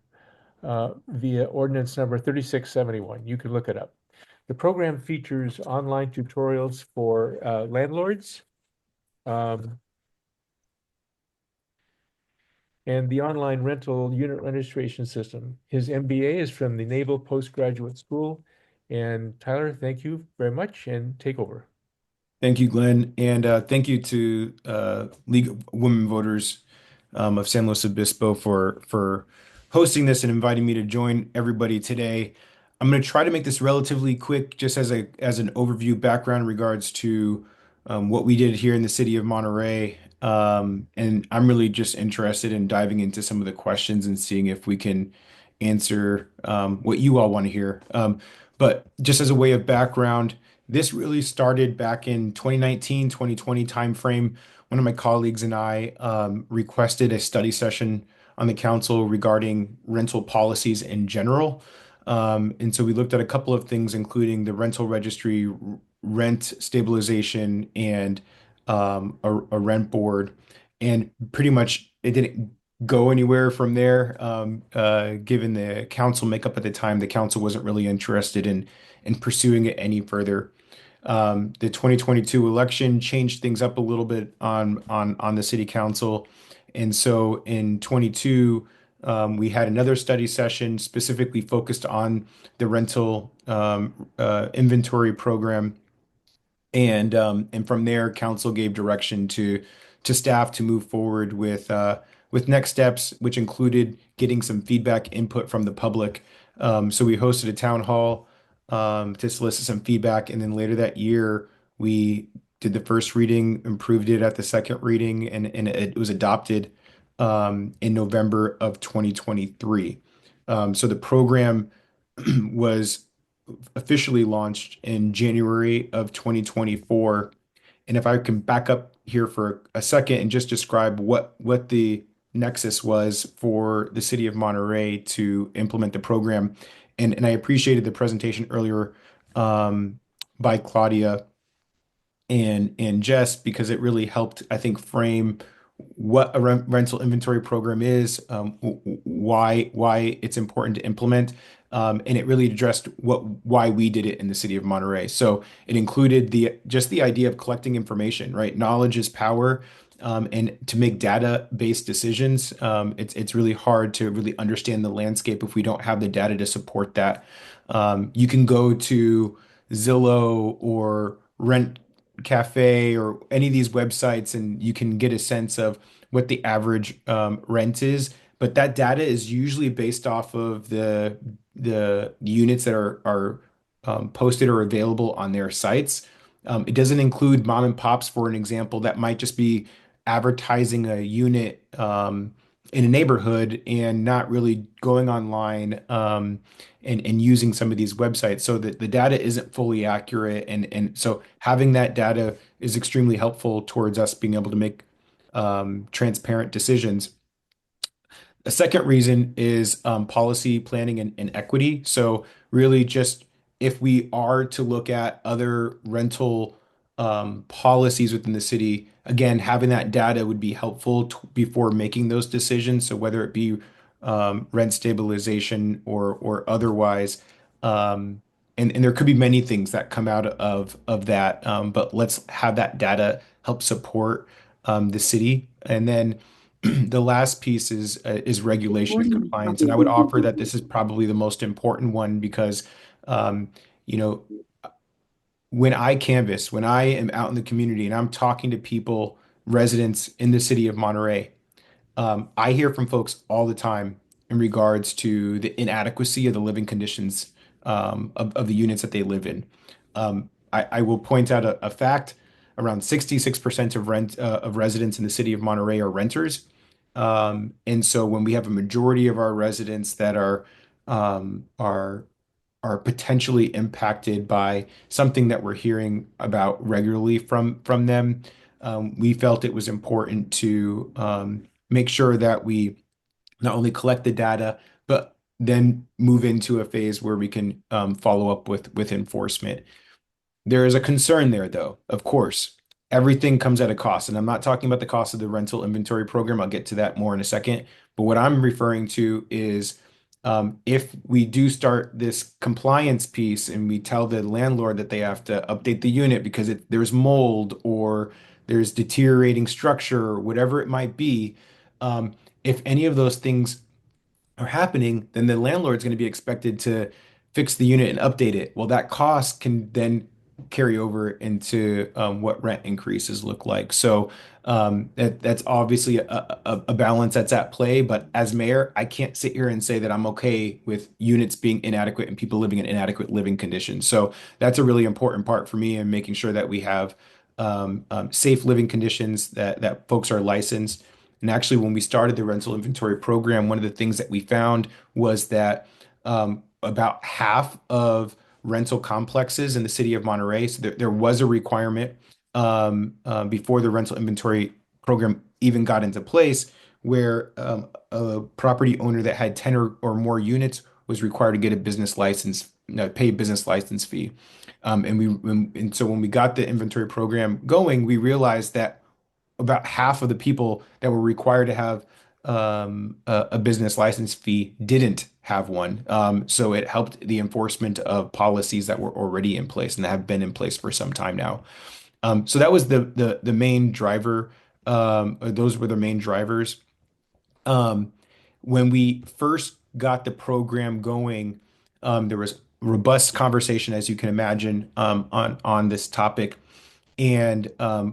S1: via ordinance number 3671. You can look it up. The program features online tutorials for landlords, and the online rental unit registration system. His MBA is from the Naval Postgraduate School. And Tyler, thank you very much, and take over.
S5: Thank you, Glenn, and thank you to League of Women Voters of San Luis Obispo for hosting this and inviting me to join everybody today. I'm going to try to make this relatively quick, just as an overview background in regards to what we did here in the city of Monterey. And I'm really just interested in diving into some of the questions and seeing if we can answer what you all want to hear. But just as a way of background, this really started back in 2019, 2020 timeframe. One of my colleagues and I requested a study session on the council regarding rental policies in general. And so we looked at a couple of things, including the rental registry, rent stabilization, and a rent board. And pretty much it didn't go anywhere from there. Given the council makeup at the time, the council wasn't really interested in pursuing it any further. The 2022 election changed things up a little bit on the city council. And so in 22, we had another study session specifically focused on the rental inventory program. And from there, council gave direction to staff to move forward with next steps, which included getting some feedback input from the public. So we hosted a town hall to solicit some feedback, and then later that year, we did the first reading, improved it at the second reading, and it was adopted in November of 2023. So the program was officially launched in January of 2024. And if I can back up here for a second and just describe what the nexus was for the city of Monterey to implement the program. And I appreciated the presentation earlier by Claudia and Jess, because it really helped, I think, frame what a rental inventory program is, why it's important to implement, and it really addressed why we did it in the city of Monterey. So it included the idea of collecting information, right? Knowledge is power. And to make data-based decisions, it's really hard to really understand the landscape if we don't have the data to support that. You can go to Zillow or Rent Cafe or any of these websites, and you can get a sense of what the average rent is. But that data is usually based off of the units that are posted or available on their sites. It doesn't include mom and pops, for an example, that might just be advertising a unit in a neighborhood and not really going online and using some of these websites, so that the data isn't fully accurate. And so having that data is extremely helpful towards us being able to make transparent decisions. A second reason is policy planning and equity. So really just if we are to look at other rental policies within the city, again, having that data would be helpful before making those decisions. So whether it be rent stabilization or otherwise, and there could be many things that come out of that, but let's have that data help support the city. And then the last piece is regulation and compliance. And I would offer that this is probably the most important one because, um, you know, when I canvass, when I am out in the community and I'm talking to people, residents in the city of Monterey, I hear from folks all the time in regards to the inadequacy of the living conditions of the units that they live in. I will point out a fact: around 66% of residents in the city of Monterey are renters. And so when we have a majority of our residents that um, are are potentially impacted by something that we're hearing about regularly from them, we felt it was important to make sure that we not only collect the data, but then move into a phase where we can follow up with enforcement. There is a concern there, though, of course. Everything comes at a cost. And I'm not talking about the cost of the rental inventory program. I'll get to that more in a second. But what I'm referring to is If we do start this compliance piece and we tell the landlord that they have to update the unit because there's mold or there's deteriorating structure or whatever it might be, if any of those things are happening, then the landlord's going to be expected to fix the unit and update it. Well, that cost can then carry over into what rent increases look like. So that's obviously a balance that's at play. But as mayor, I can't sit here and say that I'm okay with units being inadequate and people living in inadequate living conditions. So that's a really important part for me in making sure that we have safe living conditions, that folks are licensed. And actually, when we started the rental inventory program, one of the things that we found was that about half of rental complexes in the city of Monterey, so there was a requirement before the rental inventory program even got into place, where a property owner that had 10 or more units was required to get a business license, pay a business license fee. And so when we got the inventory program going, we realized that about half of the people that were required to have a business license fee didn't have one. So it helped the enforcement of policies that were already in place and that have been in place for some time now. So that was the main driver. Or those were the main drivers. Um, when we first got the program going, there was robust conversation, as you can imagine, on this topic. And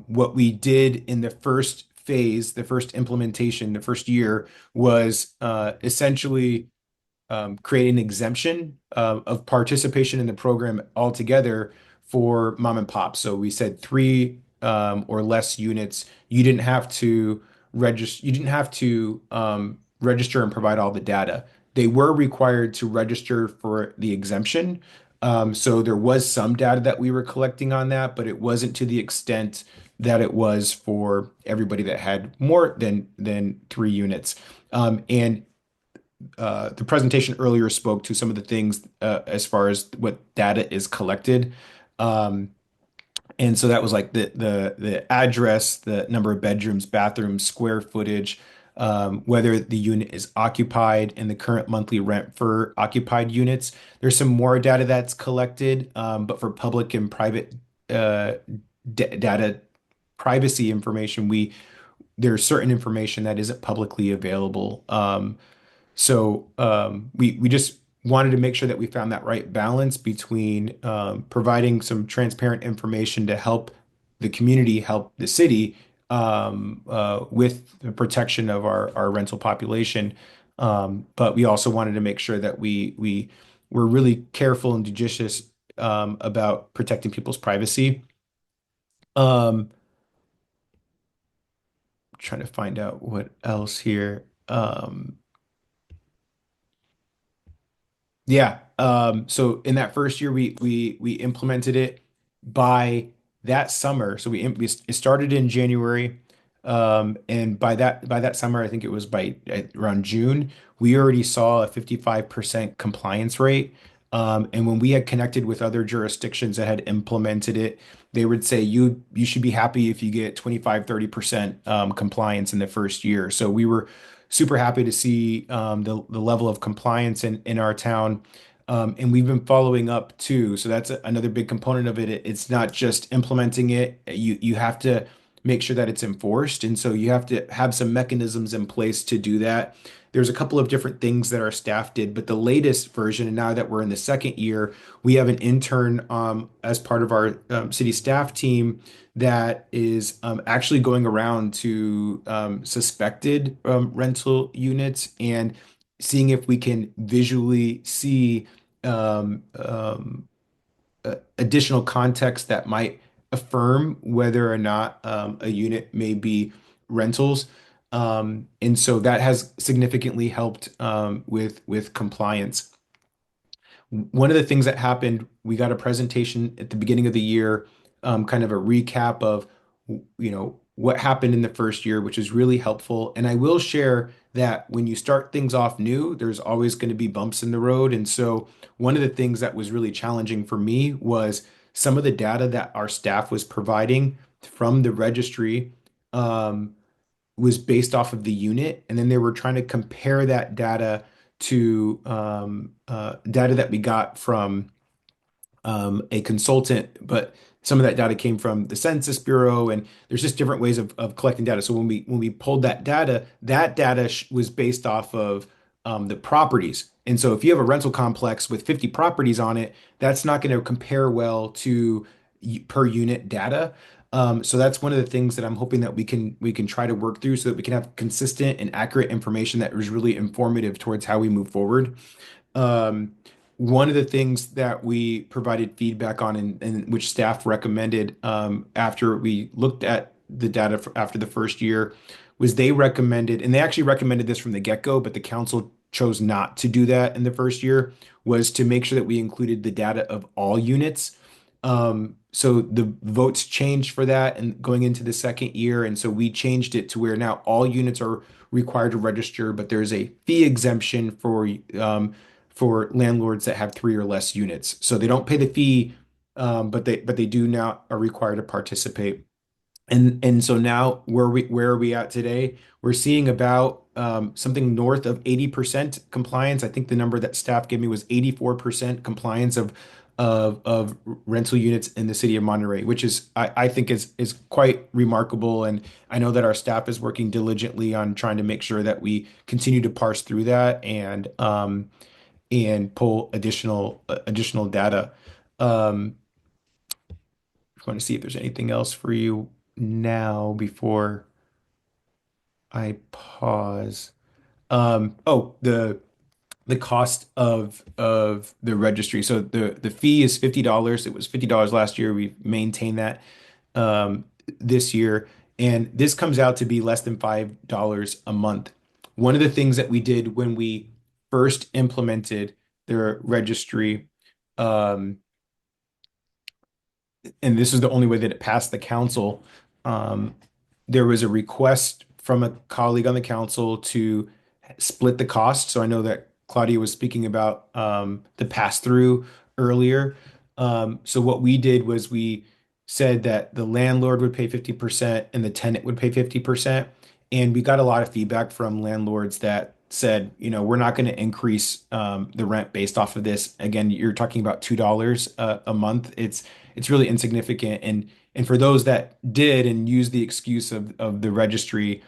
S5: what we did in the first phase, the first implementation, the first year was essentially create an exemption of participation in the program altogether for mom and pop. So we said three or less units. You didn't have to register. You didn't have to register and provide all the data. They were required to register for the exemption. So there was some data that we were collecting on that, but it wasn't to the extent that it was for everybody that had more than three units. And the presentation earlier spoke to some of the things as far as what data is collected. Um, and so that was like the address, the number of bedrooms, bathrooms, square footage, whether the unit is occupied, and the current monthly rent for occupied units. There's some more data that's collected, but for public and private uh, data privacy information, there's certain information that isn't publicly available. We just wanted to make sure that we found that right balance between providing some transparent information to help the community, help the city with the protection of our rental population. But we also wanted to make sure that we were really careful and judicious about protecting people's privacy. Um, Trying to find out what else here. Yeah. So in that first year, we implemented it by that summer. So it started in January, and by that summer, I think it was by around June, we already saw a 55% compliance rate. And when we had connected with other jurisdictions that had implemented it, they would say you should be happy if you get 25-30% compliance in the first year. So we were super happy to see the level of compliance in our town. And we've been following up too. So that's another big component of it. It's not just implementing it. You have to make sure that it's enforced. And so you have to have some mechanisms in place to do that. There's a couple of different things that our staff did, but the latest version, and now that we're in the second year, we have an intern as part of our city staff team that is actually going around to suspected rental units and seeing if we can visually see um, um, additional context that might affirm whether or not a unit may be rentals. And so that has significantly helped with compliance. One of the things that happened, we got a presentation at the beginning of the year, kind of a recap of, what happened in the first year, which is really helpful. And I will share that when you start things off new, there's always going to be bumps in the road. And so one of the things that was really challenging for me was some of the data that our staff was providing from the registry. Was based off of the unit, and then they were trying to compare that data to data that we got from a consultant, but some of that data came from the Census Bureau, and there's just different ways of collecting data. So when we pulled that data was based off of the properties. And so if you have a rental complex with 50 properties on it, that's not going to compare well to per unit data. So that's one of the things that I'm hoping that we can try to work through so that we can have consistent and accurate information that is really informative towards how we move forward. Um, One of the things that we provided feedback on and which staff recommended after we looked at the data after the first year was they recommended, and they actually recommended this from the get-go, but the council chose not to do that in the first year, was to make sure that we included the data of all units. So the votes changed for that and going into the second year. And so we changed it to where now all units are required to register, but there's a fee exemption for landlords that have three or less units. So they don't pay the fee, but they do now are required to participate. And so now where are we at today? We're seeing about something north of 80% compliance. I think the number that staff gave me was 84% compliance of rental units in the city of Monterey, which is I think is quite remarkable. And I know that our staff is working diligently on trying to make sure that we continue to parse through that and pull additional data. Um, I want to see if there's anything else for you now before I pause. Oh, the cost of the registry. So the fee is $50. It was $50 last year. We maintained that this year, and this comes out to be less than $5 a month. One of the things that we did when we first implemented the registry, um, and this is the only way that it passed the council. Um, there was a request from a colleague on the council to split the cost. So I know that Claudia was speaking about the pass-through earlier. So what we did was we said that the landlord would pay 50% and the tenant would pay 50%. And we got a lot of feedback from landlords that said, we're not going to increase the rent based off of this. Again, you're talking about $2 a month. It's really insignificant. And for those that did and used the excuse of the registry,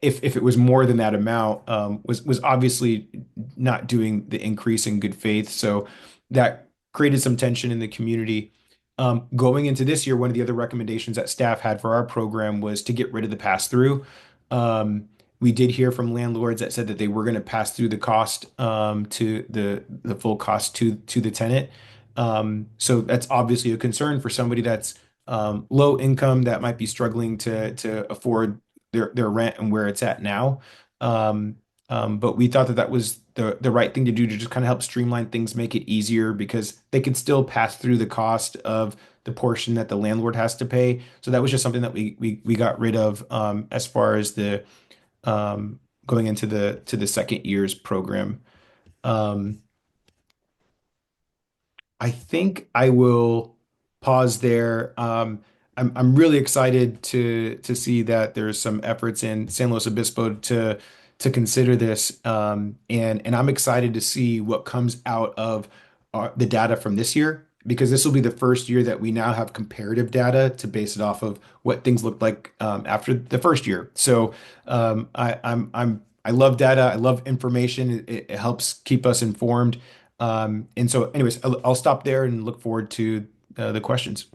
S5: if it was more than that amount, was obviously not doing the increase in good faith. So that created some tension in the community. Going into this year, one of the other recommendations that staff had for our program was to get rid of the pass-through. We did hear from landlords that said that they were going to pass through the cost to the full cost to the tenant. So that's obviously a concern for somebody that's low income that might be struggling to afford their rent and where it's at now. But we thought that that was the right thing to do to just kind of help streamline things, make it easier because they could still pass through the cost of the portion that the landlord has to pay. So that was just something that we got rid of as far as the going into the second year's program. Um, I think I will pause there. I'm really excited to see that there's some efforts in San Luis Obispo to consider this, and I'm excited to see what comes out of the data from this year because this will be the first year that we now have comparative data to base it off of what things looked like after the first year. So I love data. I love information. It helps keep us informed. And so, anyways, I'll stop there and look forward to the questions.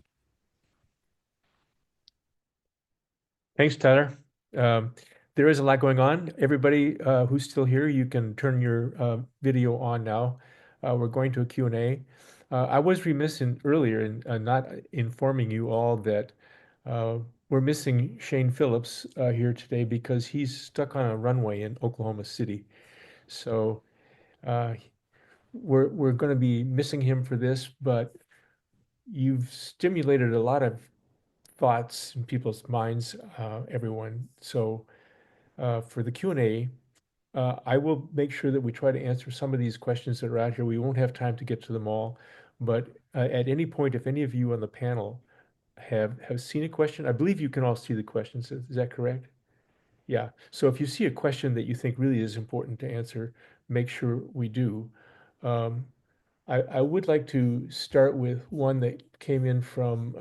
S1: Thanks, Tyler. Um, there is a lot going on. Everybody who's still here, you can turn your video on now. We're going to a Q&A. I was remiss earlier in not informing you all that we're missing Shane Phillips here today because he's stuck on a runway in Oklahoma City. So uh, we're going to be missing him for this, but you've stimulated a lot of thoughts in people's minds, everyone. So for the Q&A, I will make sure that we try to answer some of these questions that are out here. We won't have time to get to them all, but at any point, if any of you on the panel have seen a question, I believe you can all see the questions. Is that correct? Yeah. So if you see a question that you think really is important to answer, make sure we do. Um, I would like to start with one that came in from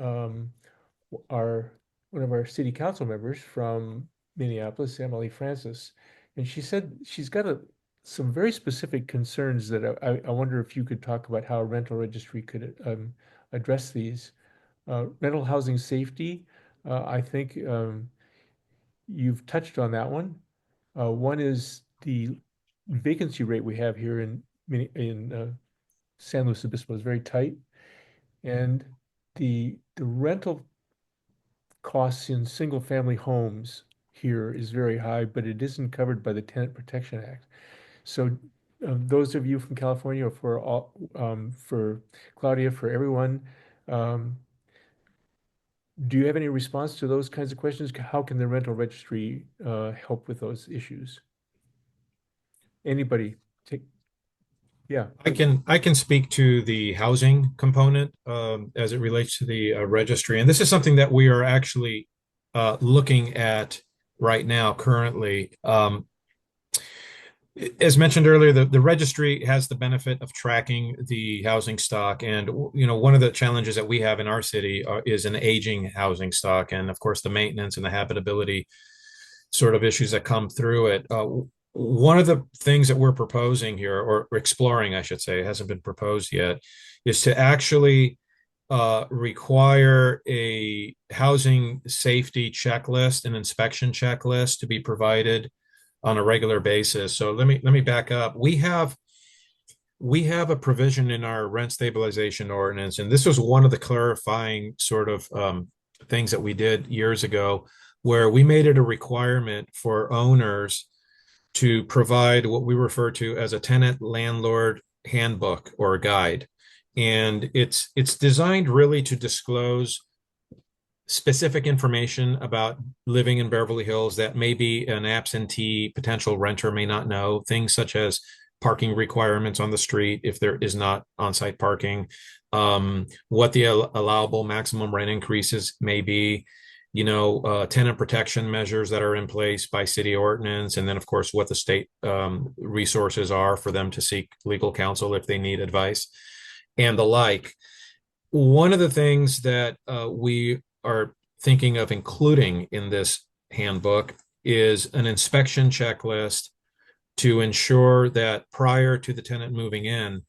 S1: our one of our city council members from Minneapolis, Emily Francis, and she said she's got some very specific concerns that I wonder if you could talk about how a rental registry could address these. Rental housing safety, I think you've touched on that one. One is the vacancy rate we have here in San Luis Obispo is very tight, and the rental costs in single family homes here is very high, but it isn't covered by the Tenant Protection Act. So those of you from California, or for Claudia, for everyone, um, do you have any response to those kinds of questions? How can the rental registry help with those issues? Anybody take, yeah,
S4: I can speak to the housing component as it relates to the registry, and this is something that we are actually looking at right now currently. As mentioned earlier, the registry has the benefit of tracking the housing stock, and one of the challenges that we have in our city is an aging housing stock, and of course the maintenance and the habitability sort of issues that come through it. One of the things that we're proposing here, or exploring, I should say, it hasn't been proposed yet, is to actually require a housing safety checklist, an inspection checklist to be provided on a regular basis. So let me back up. We have a provision in our rent stabilization ordinance, and this was one of the clarifying sort of things that we did years ago, where we made it a requirement for owners to provide what we refer to as a tenant landlord handbook or a guide. And it's designed really to disclose specific information about living in Beverly Hills that maybe an absentee potential renter may not know, things such as parking requirements on the street if there is not on-site parking, what the allowable maximum rent increases may be, tenant protection measures that are in place by city ordinance, and then of course what the state resources are for them to seek legal counsel if they need advice and the like. One of the things that we are thinking of including in this handbook is an inspection checklist to ensure that prior to the tenant moving in,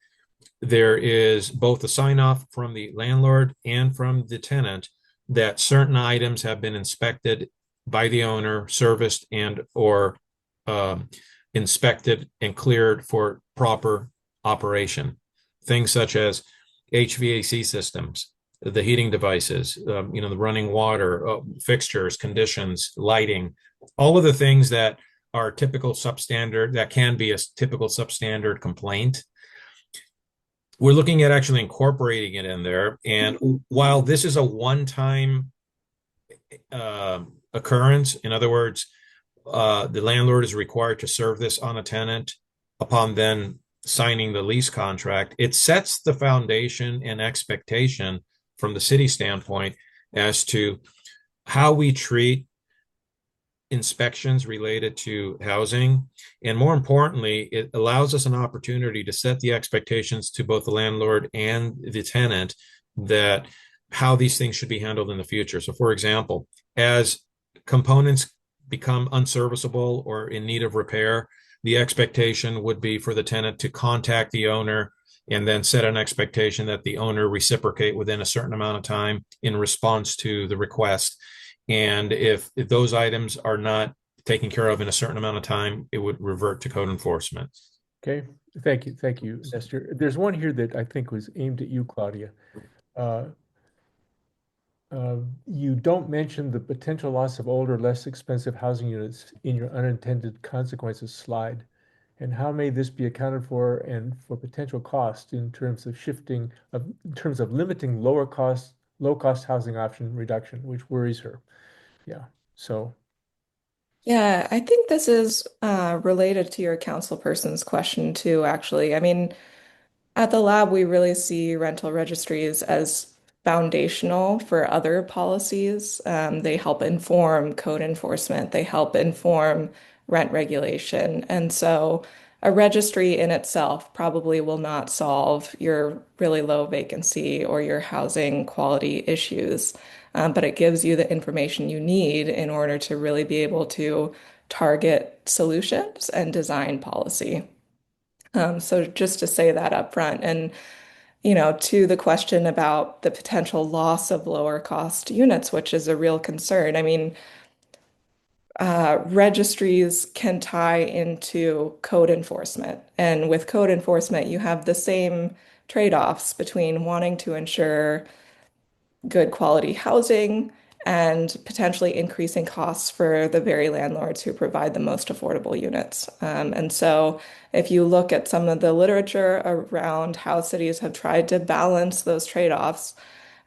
S4: there is both a sign off from the landlord and from the tenant that certain items have been inspected by the owner, serviced and or inspected and cleared for proper operation. Things such as HVAC systems, the heating devices, the running water, fixtures, conditions, lighting, all of the things that are typical substandard, that can be a typical substandard complaint. We're looking at actually incorporating it in there. And while this is a one-time occurrence, in other words, the landlord is required to serve this on a tenant upon then signing the lease contract, it sets the foundation and expectation from the city standpoint as to how we treat inspections related to housing. And more importantly, it allows us an opportunity to set the expectations to both the landlord and the tenant that how these things should be handled in the future. So for example, as components become unserviceable or in need of repair, the expectation would be for the tenant to contact the owner and then set an expectation that the owner reciprocate within a certain amount of time in response to the request. And if those items are not taken care of in a certain amount of time, it would revert to code enforcement.
S1: okay. Thank you, Nestor. There's one here that I think was aimed at you, Claudia. Uh, you don't mention the potential loss of older, less expensive housing units in your unintended consequences slide. And how may this be accounted for and for potential cost in terms of in terms of limiting low cost housing option reduction, which worries her. Yeah. So,
S2: Yeah, I think this is related to your council person's question too, actually. I mean, at the lab, we really see rental registries as foundational for other policies. They help inform code enforcement, they help inform rent regulation. And so a registry in itself probably will not solve your really low vacancy or your housing quality issues, but it gives you the information you need in order to really be able to target solutions and design policy. So just to say that up front, and to the question about the potential loss of lower cost units, which is a real concern. I mean, registries can tie into code enforcement. And with code enforcement, you have the same trade-offs between wanting to ensure good quality housing and potentially increasing costs for the very landlords who provide the most affordable units. And so, if you look at some of the literature around how cities have tried to balance those trade-offs,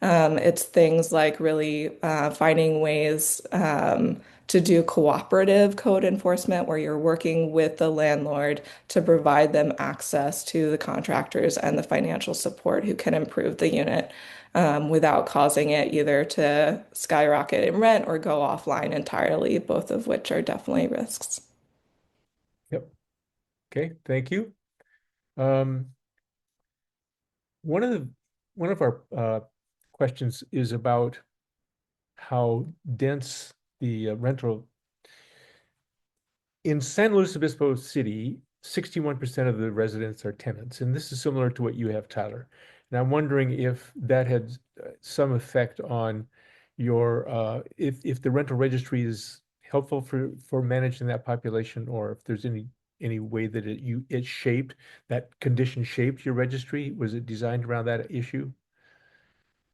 S2: it's things like really finding ways to do cooperative code enforcement where you're working with the landlord to provide them access to the contractors and the financial support who can improve the unit without causing it either to skyrocket in rent or go offline entirely, both of which are definitely risks.
S1: Yep. Okay, thank you. Um, one of the one of our questions is about how dense the rental in San Luis Obispo City. 61% of the residents are tenants, and this is similar to what you have, Tyler. And I'm wondering if that had some effect on your if the rental registry is helpful for managing that population, or if there's any way that it shaped that condition shaped your registry. Was it designed around that issue?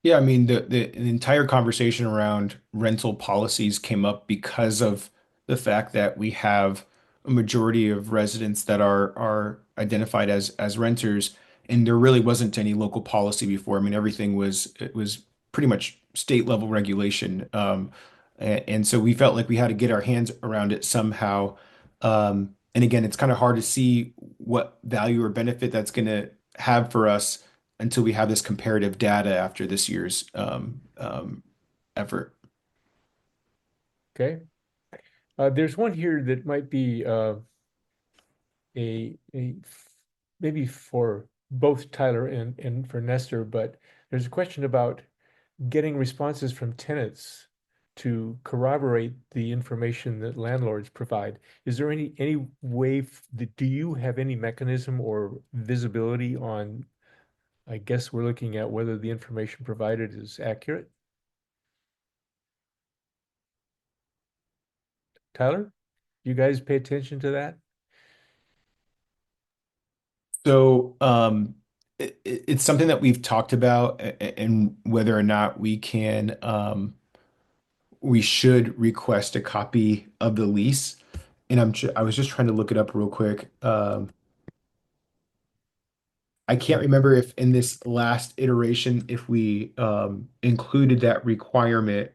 S5: Yeah, I mean the entire conversation around rental policies came up because of the fact that we have a majority of residents that are identified as renters, and there really wasn't any local policy before. I mean, everything was it was pretty much state level regulation, and so we felt like we had to get our hands around it somehow. And again, it's kind of hard to see what value or benefit that's going to have for us until we have this comparative data after this year's effort.
S1: Okay. There's one here that might be maybe for both Tyler and for Nestor, but there's a question about getting responses from tenants to corroborate the information that landlords provide. Is there any way do you have any mechanism or visibility on, I guess we're looking at whether the information provided is accurate? Tyler, you guys pay attention to that?
S5: So it's something that we've talked about and whether or not we should request a copy of the lease. And I was just trying to look it up real quick. I can't remember if in this last iteration if we included that requirement.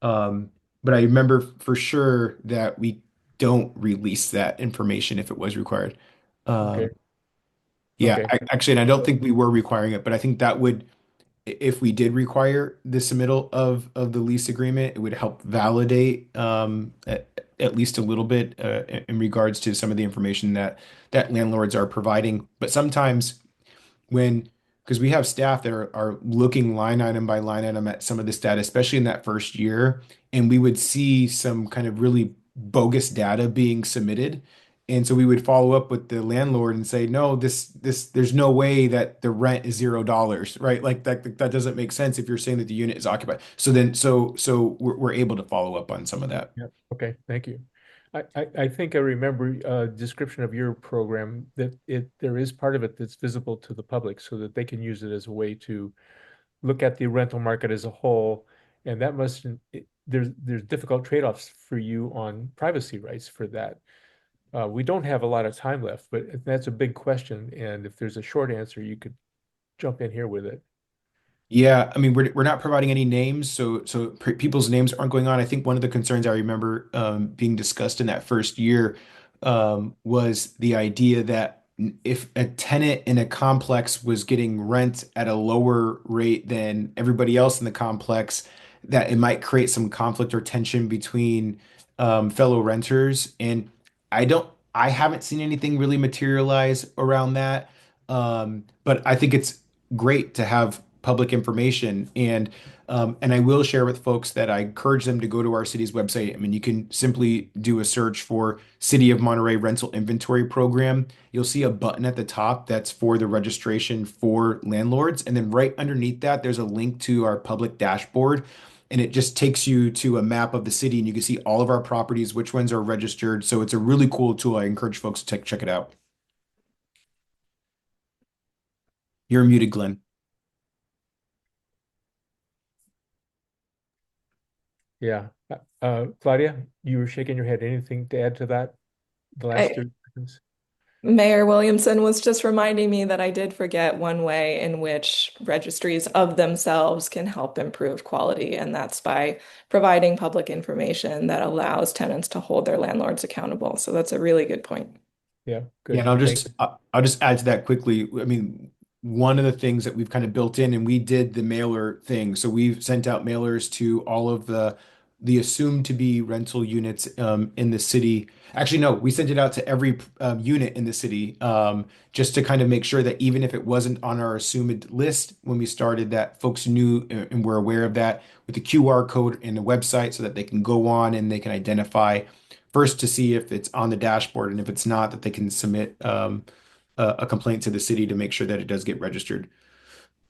S5: But I remember for sure that we don't release that information if it was required.
S1: Okay,
S5: Yeah,
S1: okay,
S5: actually, and I don't think we were requiring it, but I think that would, if we did require the submittal of the lease agreement, it would help validate at least a little bit in regards to some of the information that landlords are providing. But sometimes when because we have staff that are looking line item by line item at some of this data, especially in that first year, and we would see some kind of really bogus data being submitted. And so we would follow up with the landlord and say, no, there's no way that the rent is $0, right? Like that doesn't make sense if you're saying that the unit is occupied. So we're able to follow up on some of that.
S1: yeah, okay, thank you. I think I remember a description of your program that there is part of it that's visible to the public so that they can use it as a way to look at the rental market as a whole. And that there's difficult trade-offs for you on privacy rights for that. We don't have a lot of time left, but that's a big question. And if there's a short answer, you could jump in here with it.
S5: Yeah, I mean, we're not providing any names, so people's names aren't going on. I think one of the concerns I remember being discussed in that first year was the idea that if a tenant in a complex was getting rent at a lower rate than everybody else in the complex, that it might create some conflict or tension between fellow renters. And I haven't seen anything really materialize around that. But I think it's great to have public information. And I will share with folks that I encourage them to go to our city's website. I mean, you can simply do a search for City of Monterey Rental Inventory Program. You'll see a button at the top that's for the registration for landlords. And then right underneath that, there's a link to our public dashboard. And it just takes you to a map of the city and you can see all of our properties, which ones are registered. So it's a really cool tool. I encourage folks to check it out. You're muted, Glenn.
S1: Yeah. Claudia, you were shaking your head. Anything to add to that? The last
S2: I,
S1: 30 seconds?
S2: Mayor Williamson was just reminding me that I did forget one way in which registries of themselves can help improve quality, and that's by providing public information that allows tenants to hold their landlords accountable. So that's a really good point.
S1: Yeah,
S5: Yeah, and
S1: good. Thank you.
S5: I'll just add to that quickly. I mean, one of the things that we've kind of built in, and we did the mailer thing. So we've sent out mailers to all of the assumed to be rental units in the city. Actually, no, we sent it out to every unit in the city just to kind of make sure that even if it wasn't on our assumed list when we started, that folks knew and were aware of that with the QR code in the website so that they can go on and they can identify first to see if it's on the dashboard, and if it's not, that they can submit a complaint to the city to make sure that it does get registered.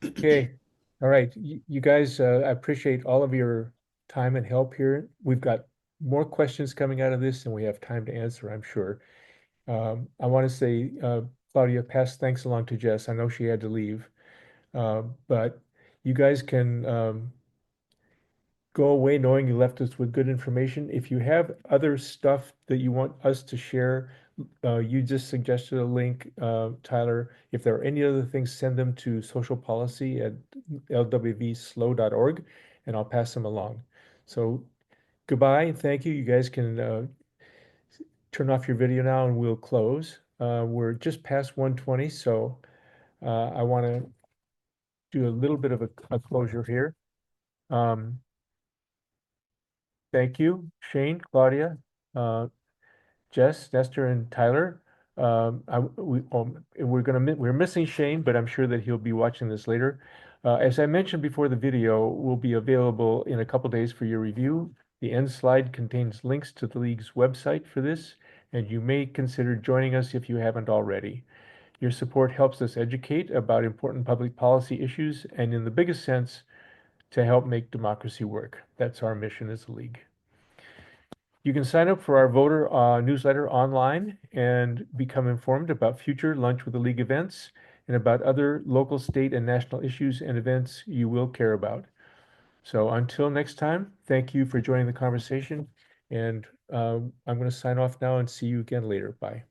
S1: Okay. All right. You guys, I appreciate all of your time and help here. We've got more questions coming out of this than we have time to answer, I'm sure. I want to say, Claudia, pass thanks along to Jess. I know she had to leave. But you guys can go away knowing you left us with good information. If you have other stuff that you want us to share, you just suggested a link, Tyler. If there are any other things, send them to socialpolicy@lwvslow.org, and I'll pass them along. So goodbye and thank you. You guys can turn off your video now and we'll close. We're just past 1:20, so I want to do a little bit of a closure here. Thank you, Shane, Claudia, uh, Jess, Nestor, and Tyler. We're missing Shane, but I'm sure that he'll be watching this later. As I mentioned before, the video will be available in a couple days for your review. The end slide contains links to the league's website for this, and you may consider joining us if you haven't already. Your support helps us educate about important public policy issues, and in the biggest sense, to help make democracy work. That's our mission as a league. You can sign up for our voter newsletter online and become informed about future Lunch with the League events and about other local, state, and national issues and events you will care about. So until next time, thank you for joining the conversation. And I'm going to sign off now and see you again later. Bye.